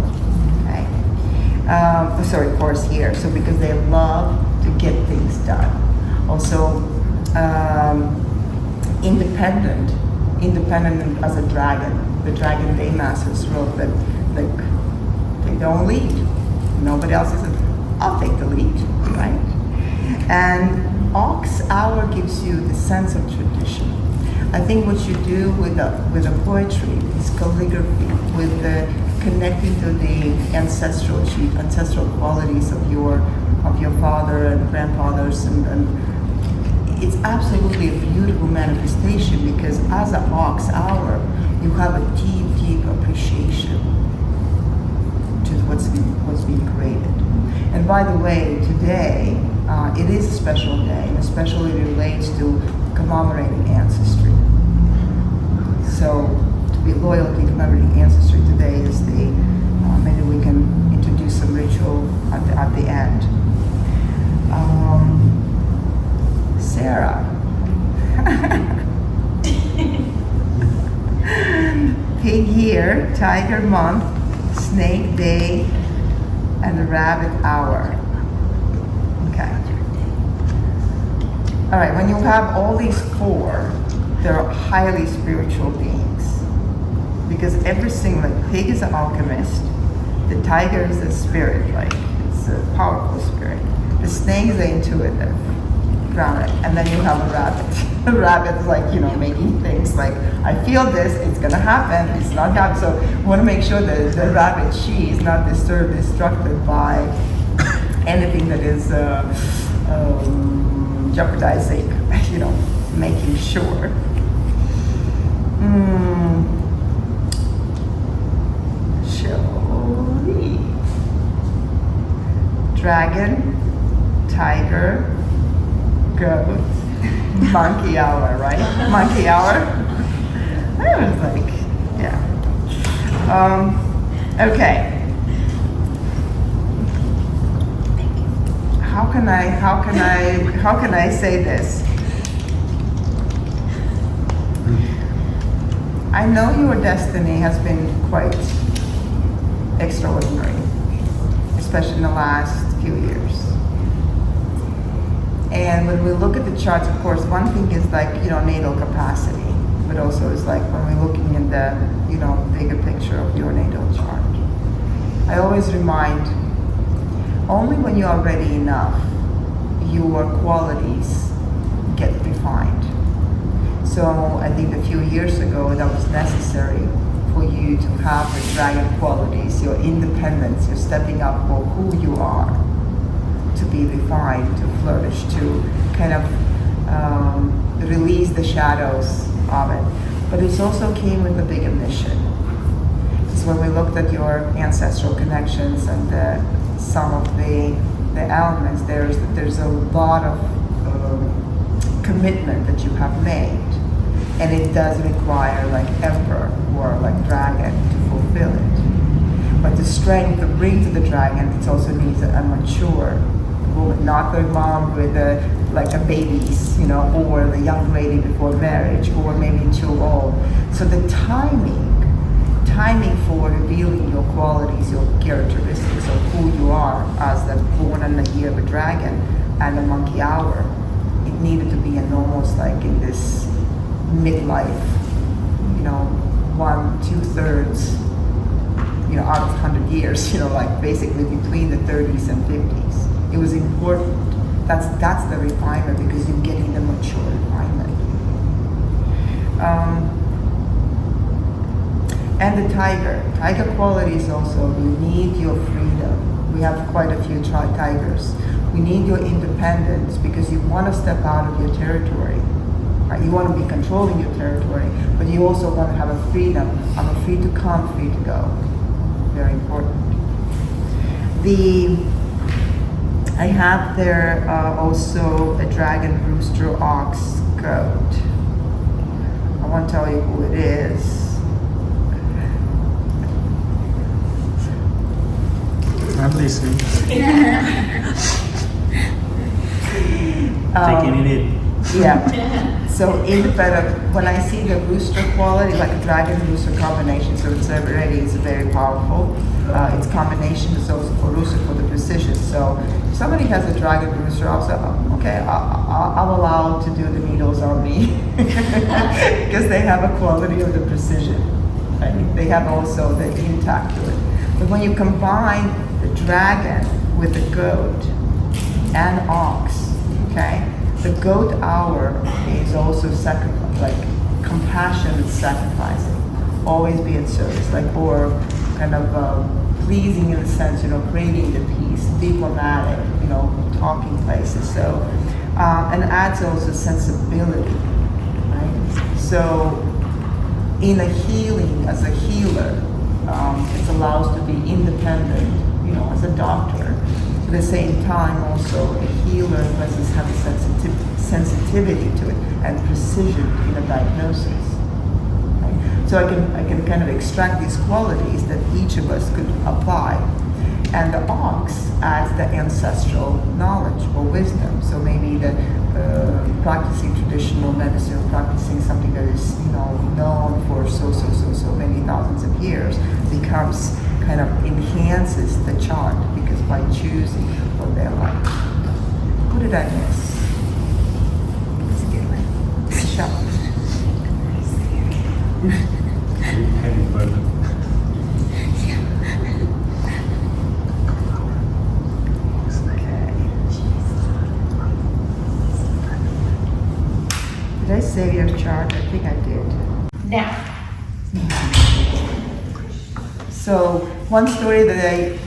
Okay. Horse here. So because they love to get things done. Also, independent as a dragon. The dragon day masters wrote that they don't lead. Nobody else is. I'll take the lead, right? And ox hour gives you the sense of tradition. I think what you do with the poetry is calligraphy, with the connecting to the ancestral qualities of your father and grandfathers, and it's absolutely a beautiful manifestation, because as an ox hour, you have a deep appreciation to what's being created. And by the way, today it is a special day, and especially it relates to commemorating ancestry. So to be loyal to commemorating ancestry today is maybe we can introduce some ritual at the end. Sarah. Pig year, tiger month, snake day, and rabbit hour. Okay. All right, when you have all these four, they're highly spiritual beings. Because every single, like pig is an alchemist, the tiger is a spirit, like it's a powerful spirit. The snake is an intuitive, grounded, and then you have a rabbit. The rabbit is like, making things like, I feel this, it's gonna happen, it's not happening. So we wanna make sure that the rabbit, she is not distracted by anything that is jeopardizing, making sure. Surely. Dragon, tiger, goat, monkey hour, right? Monkey hour. I was like, yeah. Okay. How can I say this? I know your destiny has been quite extraordinary, especially in the last few years. And when we look at the charts, of course, one thing is like, natal capacity, but also it's like when we're looking in the, bigger picture of your natal chart. I always remind, only when you are ready enough, your qualities get defined. So I think a few years ago that was necessary for you to have the dragon qualities, your independence, your stepping up for who you are, to be refined, to flourish, to kind of release the shadows of it. But it also came with a bigger mission. Because when we looked at your ancestral connections and some of the elements, there's a lot of commitment that you have made. And it does require like emperor or like dragon to fulfill it. But the strength to bring to the dragon, it also needs a mature woman, not the mom with a babies, or the young lady before marriage, or maybe too old. So the timing timing for revealing your qualities, your characteristics of who you are as the born in the year of a dragon and the monkey hour, it needed to be in almost like in this midlife, 1/2/3, out of 100 years, like basically between the 30s and 50s. It was important. That's the refinement, because you're getting the mature refinement. And the tiger. Tiger qualities also, we need your freedom. We have quite a few tigers. We need your independence, because you want to step out of your territory. Right? You want to be controlling your territory, but you also want to have a freedom. I'm free to come, free to go. Very important. I have there also a dragon, rooster, ox, goat. I won't tell you who it is. I'm listening. Taking it in. Yeah. So when I see the rooster quality, like a dragon rooster combination, so it's very powerful. Its combination is also for rooster for the precision. So if somebody has a dragon rooster, I'll say, okay, I'm allowed to do the needles on me because they have a quality of the precision. Right? They have also the intact to it. But when you combine the dragon with the goat and ox, okay, the goat hour is also like compassion and sacrificing. Always be in service, or kind of pleasing in the sense, creating the peace, diplomatic, talking places. So, and adds also sensibility, right? So, in a healing, as a healer, it allows to be independent, as a doctor. At the same time, also a healer versus have a sensitivity to it and precision in a diagnosis. Right? So I can kind of extract these qualities that each of us could apply. And the ox adds the ancestral knowledge or wisdom. So maybe the practicing traditional medicine, or practicing something that is known for so many thousands of years becomes kind of enhances the chart, because by choosing what they like. Who did I miss? Michelle. Did I save your chart? I think I did. Now, So one story that I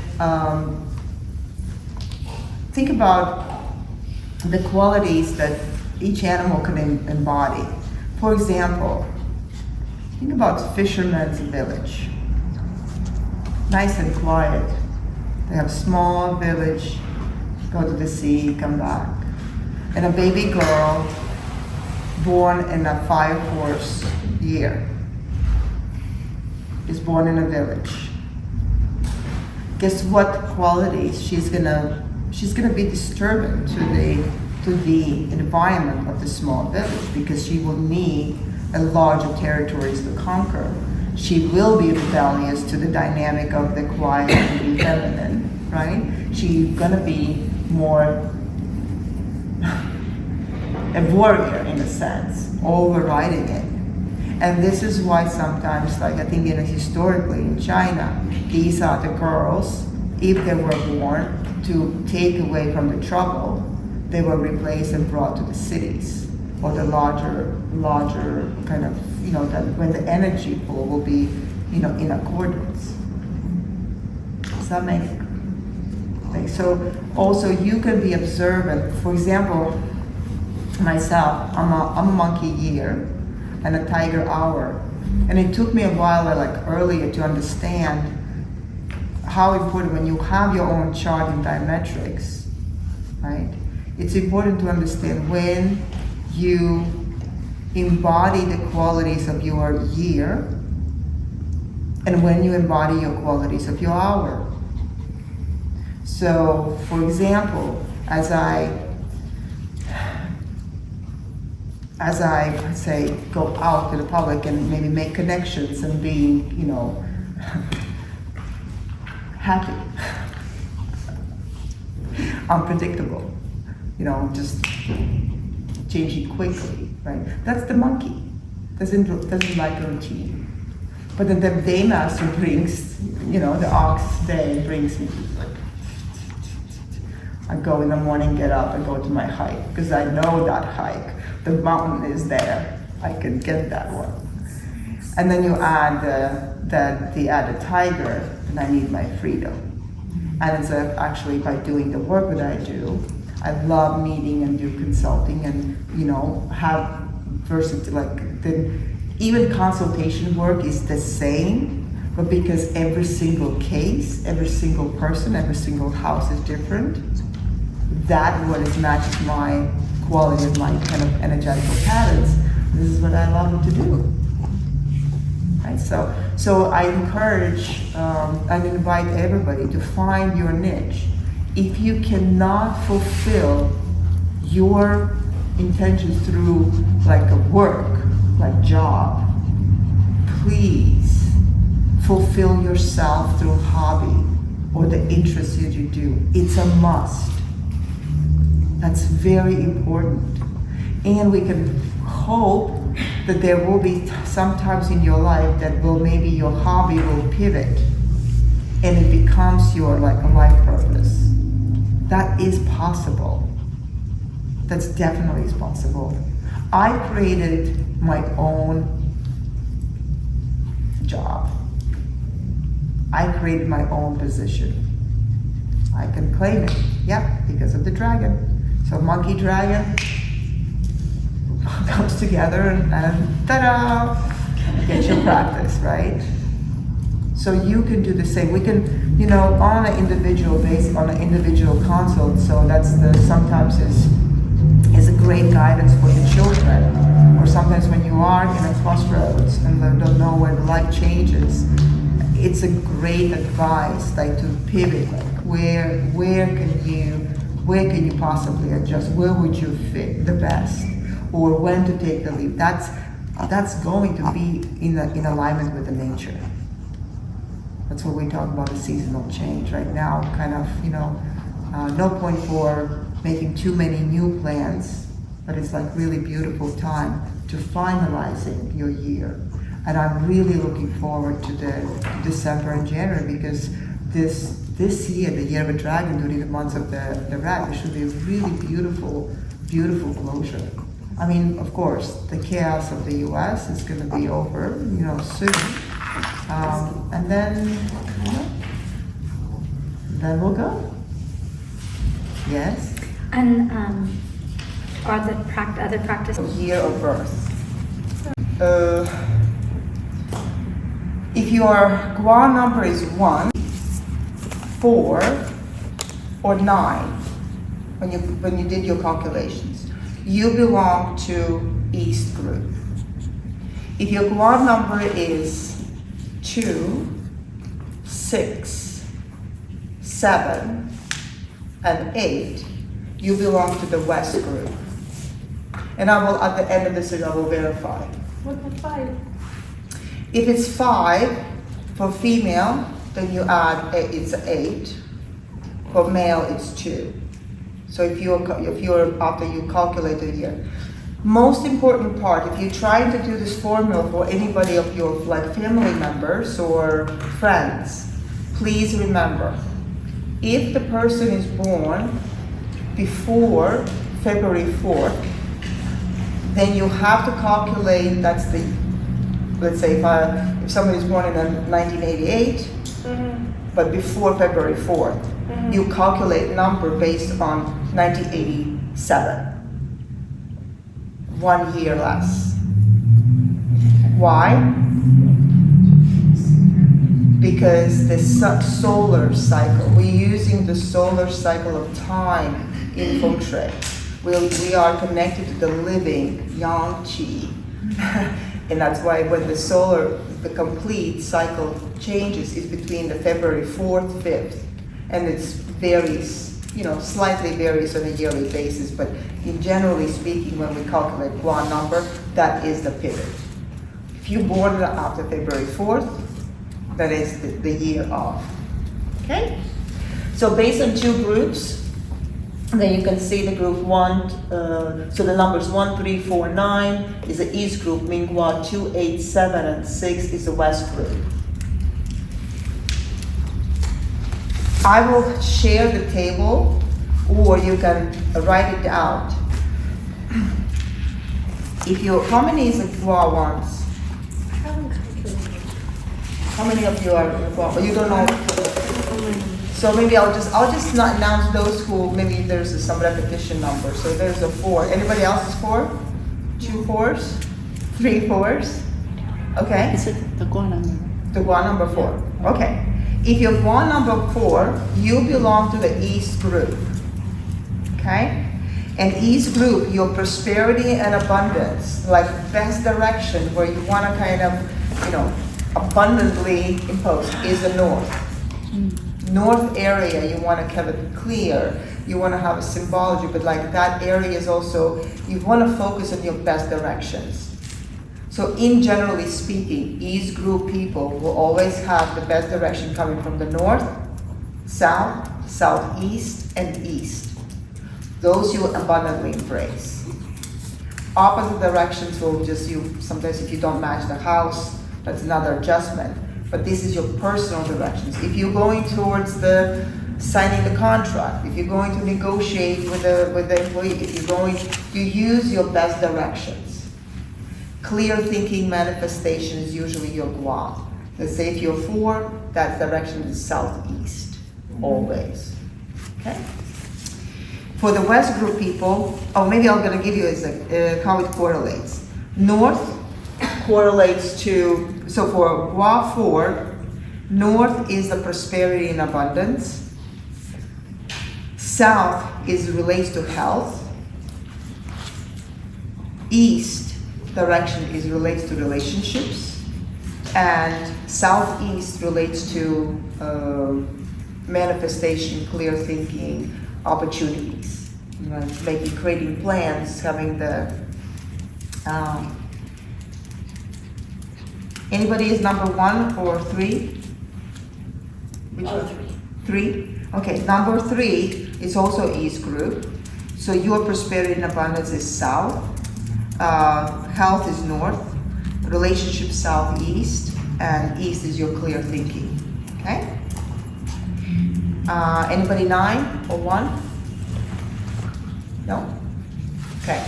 think about the qualities that each animal can embody. For example, think about fisherman's village. Nice and quiet. They have a small village, go to the sea, come back. And a baby girl born in a 5-horse year is born in a village. Guess what qualities she's gonna be disturbing to the environment of the small village, because she will need a larger territories to conquer. She will be rebellious to the dynamic of the quiet and the feminine, right? She's gonna be more a warrior in a sense, overriding it. And this is why sometimes, like I think historically in China, these are the girls, if they were born to take away from the trouble, they were replaced and brought to the cities, or the larger kind of, that when the energy pool will be, in accordance. Does that make sense? So also you can be observant. For example, myself, I'm a monkey year and a tiger hour. And it took me a while, earlier, to understand how important, when you have your own chart in diametrics, right? It's important to understand when you embody the qualities of your year and when you embody your qualities of your hour. So, for example, as I say, go out to the public and maybe make connections and being, happy, unpredictable, just changing quickly, right? That's the monkey. Doesn't like a routine. But then the day master brings, the ox day brings me like, I go in the morning, get up, and go to my hike because I know that hike. The mountain is there. I can get that one. And then you add the tiger, and I need my freedom. And it's actually by doing the work that I do. I love meeting and do consulting and have even consultation work is the same, but because every single case, every single person, every single house is different, that what is matches my quality of my kind of energetical patterns. This is what I love to do. Right? So I encourage and invite everybody to find your niche. If you cannot fulfill your intentions through like a work, like job, please fulfill yourself through hobby or the interests that you do. It's a must. That's very important. And we can hope that there will be some times in your life that maybe your hobby will pivot and it becomes your like a life purpose. That is possible. That's definitely possible. I created my own job. I created my own position. I can claim it, because of the dragon. So monkey dragon comes together and ta-da, get your practice, right? So you can do the same. We can, on an individual basis, on an individual consult. So that's sometimes is a great guidance for the children. Or sometimes when you are in a crossroads and don't know where the life changes, it's a great advice, like to pivot, like where can you possibly adjust? Where would you fit the best? Or when to take the leap? That's going to be in alignment with the nature. That's what we talk about, the seasonal change. Right now, kind of, no point for making too many new plans, but it's like really beautiful time to finalizing your year. And I'm really looking forward to the December and January because this year, the year of a dragon, during the months of the rat, it should be a really beautiful closure. I mean, of course, the chaos of the US is going to be over, soon. And then we'll go. Yes? And are the other practices? Year of birth. If your Gua number is 1, 4, or 9, when you did your calculations, you belong to East group. If your Gua number is 2, 6, 7, and 8, you belong to the West group. And I will, at the end of this, I will verify. What about 5? If it's 5 for female, then you add it's 8. For male, it's 2. So if you're after you calculate it here, most important part, if you're trying to do this formula for anybody of your like family members or friends, please remember, if the person is born before February 4th, then you have to calculate, let's say if somebody is born in 1988, but before February 4th, you calculate number based on 1987. 1 year less. Why? Because the solar cycle, we're using the solar cycle of time in Feng Shui. We are connected to the living yang qi. And that's why when the complete cycle changes is between the February 4th, 5th. And it varies, slightly varies on a yearly basis, but in generally speaking, when we calculate Gua number, that is the pivot. If you're born after February 4th, that is the year of. Okay? So based on 2 groups, then you can see the group 1, so the numbers 1, 3, 4, 9 is the East group, meanwhile 2, 8, 7, and 6 is the West group. I will share the table, or you can write it out. How many is the Gua ones? How many of you are Gua? You don't know. So maybe I'll just not announce those who maybe there's some repetition number. So there's a 4. Anybody else is 4? 2 4s? 3 4s? Okay. Is it the Gua number? The Gua number 4. Okay. If you're Gua number 4, you belong to the East group. Okay? And East group, your prosperity and abundance, like best direction where you want to kind of, abundantly impose is the North. North area, you want to have it clear. You want to have a symbology, but like that area is also, you want to focus on your best directions. So in generally speaking, East group people will always have the best direction coming from the North, South, Southeast, and East. Those you abundantly embrace. Opposite directions will just sometimes if you don't match the house, that's another adjustment. But this is your personal directions. If you're going towards the signing the contract, if you're going to negotiate with the employee, if you're going, you use your best directions. Clear thinking manifestation is usually your Gua. Let's say if you're 4, that direction is southeast, always. Okay? For the West group people, maybe I'm going to give you how it correlates. North correlates to, so for Gua 4, North is the prosperity and abundance. South relates to health. East direction relates to relationships. And Southeast relates to manifestation, clear thinking, opportunities, creating plans, having the, anybody is number 1 or 3? Which one? 3? Okay, number 3 is also East group. So your prosperity and abundance is South, health is North, relationship Southeast, and East is your clear thinking, okay? Anybody 9 or 1? No? Okay.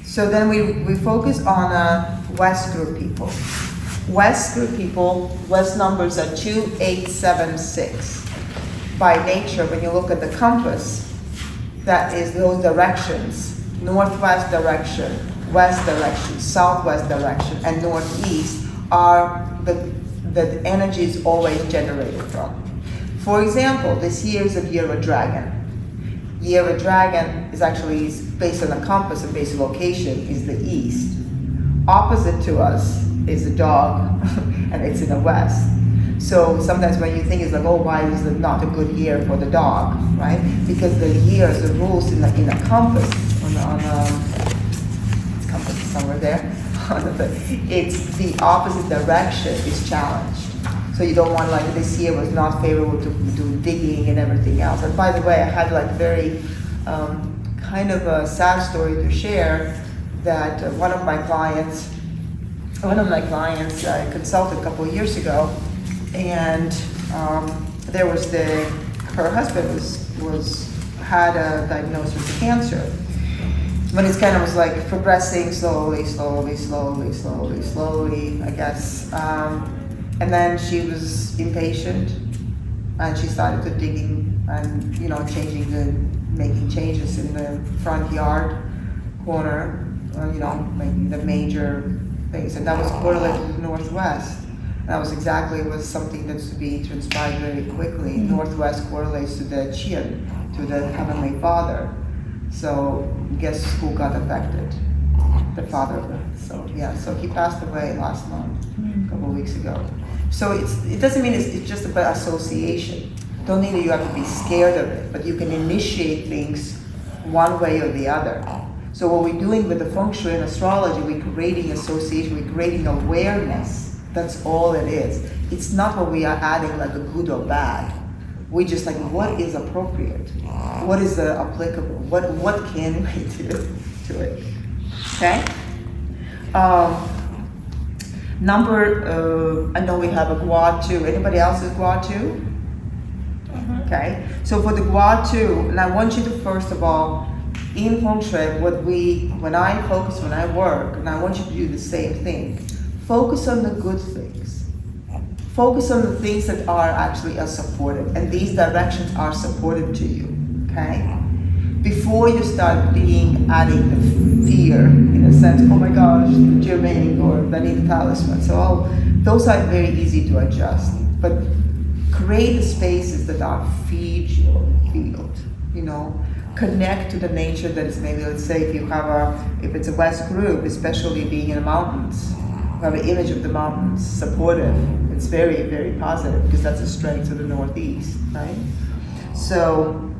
So then we focus on West group people. West group people, West numbers are 2, 8, 7, 6. By nature, when you look at the compass, that is those directions, northwest direction, west direction, southwest direction, and northeast are the energy is always generated from. For example, this year is the year of a dragon. Year of a dragon is actually based on a compass and based on location is the east. Opposite to us is a dog, and it's in the west. So sometimes when you think it's like, why is it not a good year for the dog, right? Because the years, the rules in a compass, it's compass is somewhere there, it's the opposite direction is challenged. So you don't want this year was not favorable to do digging and everything else. And by the way, I had very kind of a sad story to share that one of my clients I consulted a couple of years ago, and there was her husband had a diagnosis with cancer, but it kind of was progressing slowly, I guess. And then she was impatient, and she started to digging and making changes in the front yard corner, making the major things, and that was correlated to the northwest. That was something that's to be transpired very quickly. Mm-hmm. Northwest correlates to the Qian, to the Heavenly Father. So guess who got affected? The father. So he passed away last month, a couple of weeks ago. So it doesn't mean it's just about association. Don't mean that you have to be scared of it, but you can initiate things one way or the other. So what we're doing with the Feng Shui and astrology, we're creating association, we're creating awareness That's all it is. It's not what we are adding like a good or bad. We just like, what is appropriate? What is applicable? What can we do to it? Okay? I know we have a Gua 2. Anybody else is Gua 2? Okay, so for the Gua 2, and I want you to first of all, in Feng Shui, when I work, and I want you to do the same thing, focus on the good things. Focus on the things that are actually supportive, and these directions are supportive to you, okay? Before you start adding the fear, in a sense, oh my gosh, the Germanic or the need talisman. So those are very easy to adjust, but create the spaces that are feed your field, connect to the nature that is maybe, let's say, if it's a West group, especially being in the mountains, you have an image of the mountains, supportive. It's very, very positive because that's a strength of the Northeast, right? So,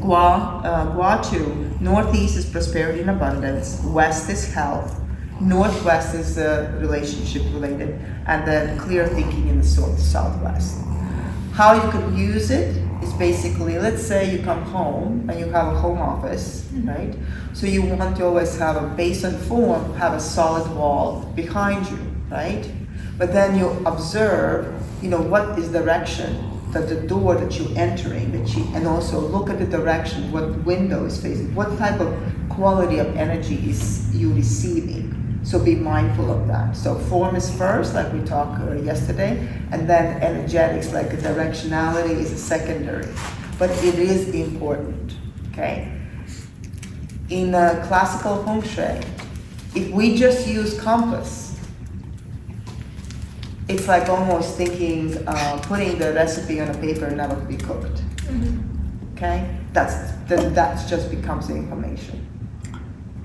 Gua 2, Northeast is prosperity and abundance, West is health, Northwest is relationship related, and then clear thinking in the Southwest. How you could use it is basically, let's say you come home and you have a home office, right? So you want to always have based on form, have a solid wall behind you, right? But then you observe, what is direction that the door that you're entering, and also look at the direction, what window is facing, what type of quality of energy is you receiving. So be mindful of that. So form is first, like we talked yesterday, and then energetics, like the directionality, is secondary. But it is important, okay? In classical Feng Shui, if we just use compass, it's like almost thinking, putting the recipe on a paper and never to be cooked. Okay? That just becomes the information.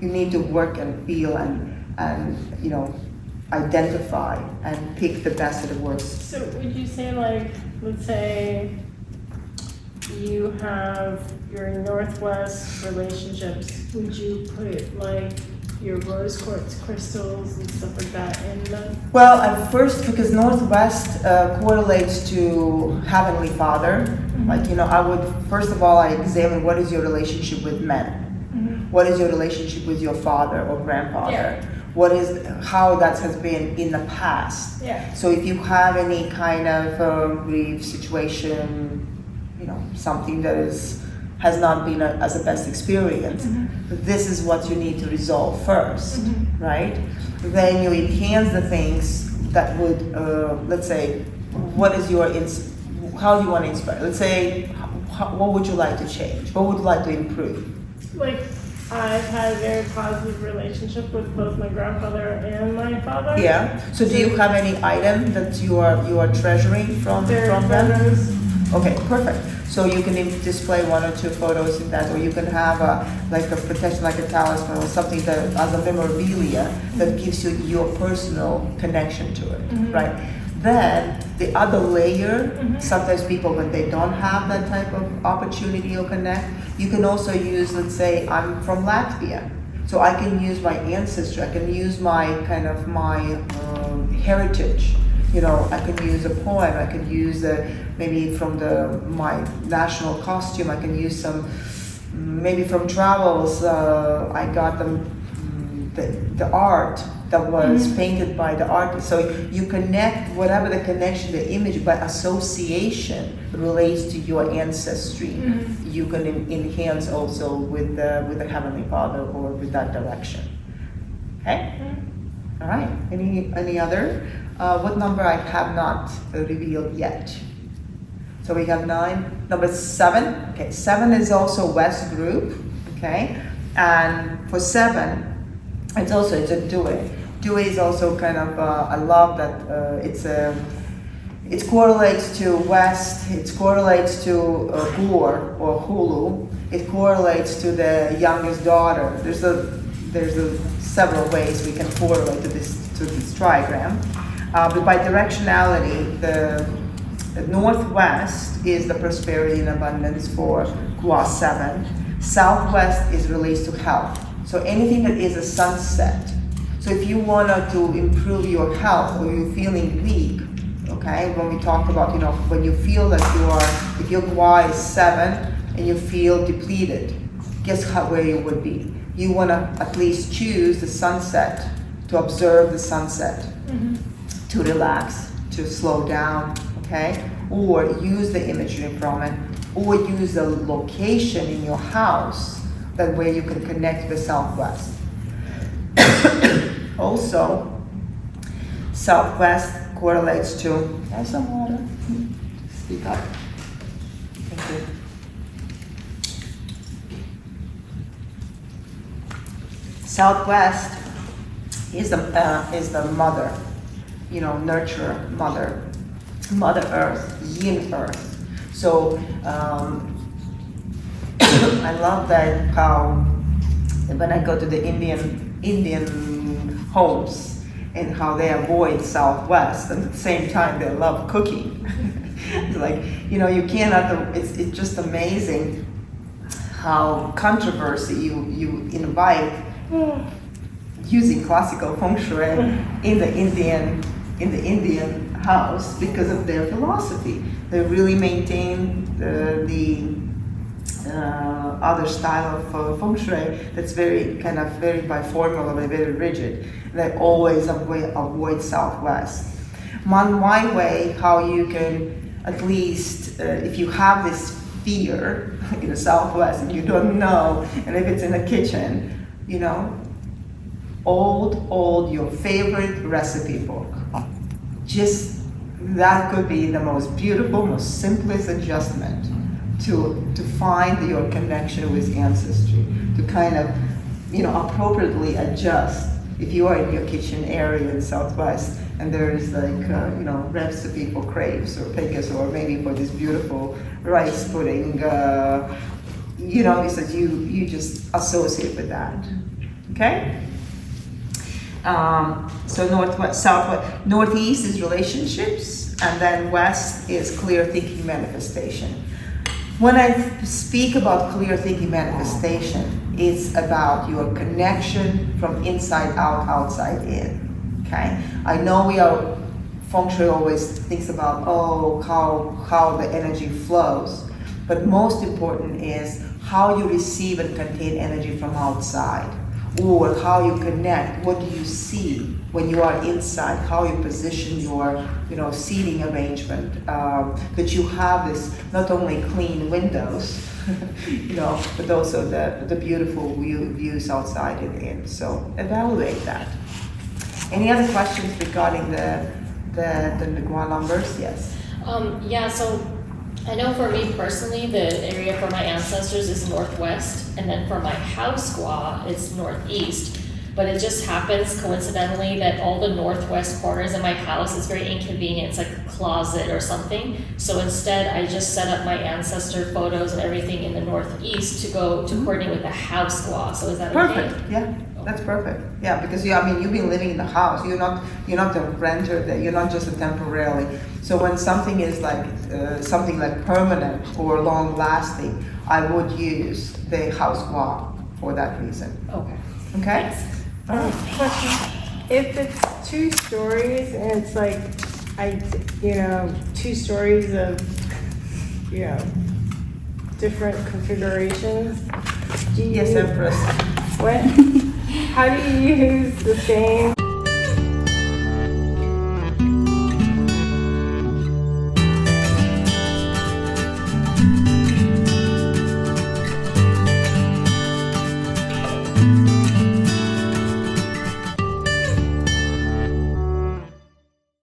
You need to work and feel and identify and pick the best that works. So would you say, like, let's say you have your Northwest relationships, would you put like your rose quartz crystals and stuff like that in them? Well, at first, because Northwest correlates to Heavenly Father, I would, first of all, I examine what is your relationship with men? What is your relationship with your father or grandfather? Yeah. How that has been in the past. Yeah. So if you have any kind of grief situation, something that has not been as a best experience, this is what you need to resolve first, right? Then you enhance the things that would, let's say, how do you want to inspire? Let's say, what would you like to change? What would you like to improve? Like, I've had a very positive relationship with both my grandfather and my father. Yeah. So do you have any item that you are treasuring from them? Photos. Okay, perfect. So you can display one or two photos in that, or you can have a protection, like a talisman or something that as a memorabilia that gives you your personal connection to it, right? Then the other layer, sometimes people, when they don't have that type of opportunity or connect, you can also use, let's say, I'm from Latvia, so I can use my ancestry, I can use my heritage. I can use a poem, I can use maybe from my national costume, I can use some, maybe from travels, I got the art that was painted by the artist. So you connect, whatever the connection, the image, by association relates to your ancestry. You can enhance also with the Heavenly Father or with that direction. Okay? All right, any other? What number I have not revealed yet? So we have 9. Number 7. Okay, 7 is also West group. Okay, and for 7, it's a Due. Due is also kind of I love that it correlates to West. It correlates to Gur or Hulu. It correlates to the youngest daughter. There's several ways we can correlate to this trigram. But by directionality, the Northwest is the prosperity and abundance for Gua 7. Southwest is relates to health. So anything that is a sunset. So if you wanted to improve your health or you're feeling weak, okay, when we talked about, when you feel that if your Gua is 7 and you feel depleted, guess where you would be? You want to at least choose the sunset, to observe the sunset, to relax, to slow down, okay? Or use the imagery from it, or use the location in your house that way you can connect the southwest. Also, southwest correlates to, have some water? Speak up. Thank you. Southwest is the mother, nurturer, mother earth, yin earth. So I love that how when I go to the Indian homes and how they avoid southwest, and at the same time they love cooking. It's like, you cannot, it's just amazing how controversy you invite using classical Feng Shui in the Indian house because of their philosophy. They really maintain the other style of Feng Shui that's very by formula, very rigid. They always avoid southwest. My way, how you can at least, if you have this fear in the southwest and you don't know, and if it's in the kitchen, old your favorite recipe book. Just that could be the most beautiful, most simplest adjustment to find your connection with ancestry, to kind of appropriately adjust. If you are in your kitchen area in the southwest and there is recipe for crepes or pickles or maybe for this beautiful rice pudding, it's that you just associate with that. Okay? So northwest, southwest, northeast is relationships, and then west is clear thinking manifestation. When I speak about clear thinking manifestation, it's about your connection from inside out, outside in. Okay? I know Feng Shui always thinks about how the energy flows, but most important is how you receive and contain energy from outside, or how you connect. What do you see when you are inside? How you position your, seating arrangement. That you have this not only clean windows, but also the beautiful views outside and in. So evaluate that. Any other questions regarding the Gua numbers? Yes. So I know for me personally, the area for my ancestors is northwest, and then for my house Gua, it's northeast. But it just happens coincidentally that all the northwest corners in my house is very inconvenient. It's like a closet or something. So instead, I just set up my ancestor photos and everything in the northeast to coordinate with the house Gua. So is that perfect? Okay? Yeah, that's perfect. Yeah, because you've been living in the house. You're not a renter there. You're not just a temporarily. So when something is something like permanent or long lasting, I would use the house Gua for that reason. Okay. Okay. Question: if it's 2 stories and it's like, 2 stories of, different configurations, Yes, Empress. How do you use the same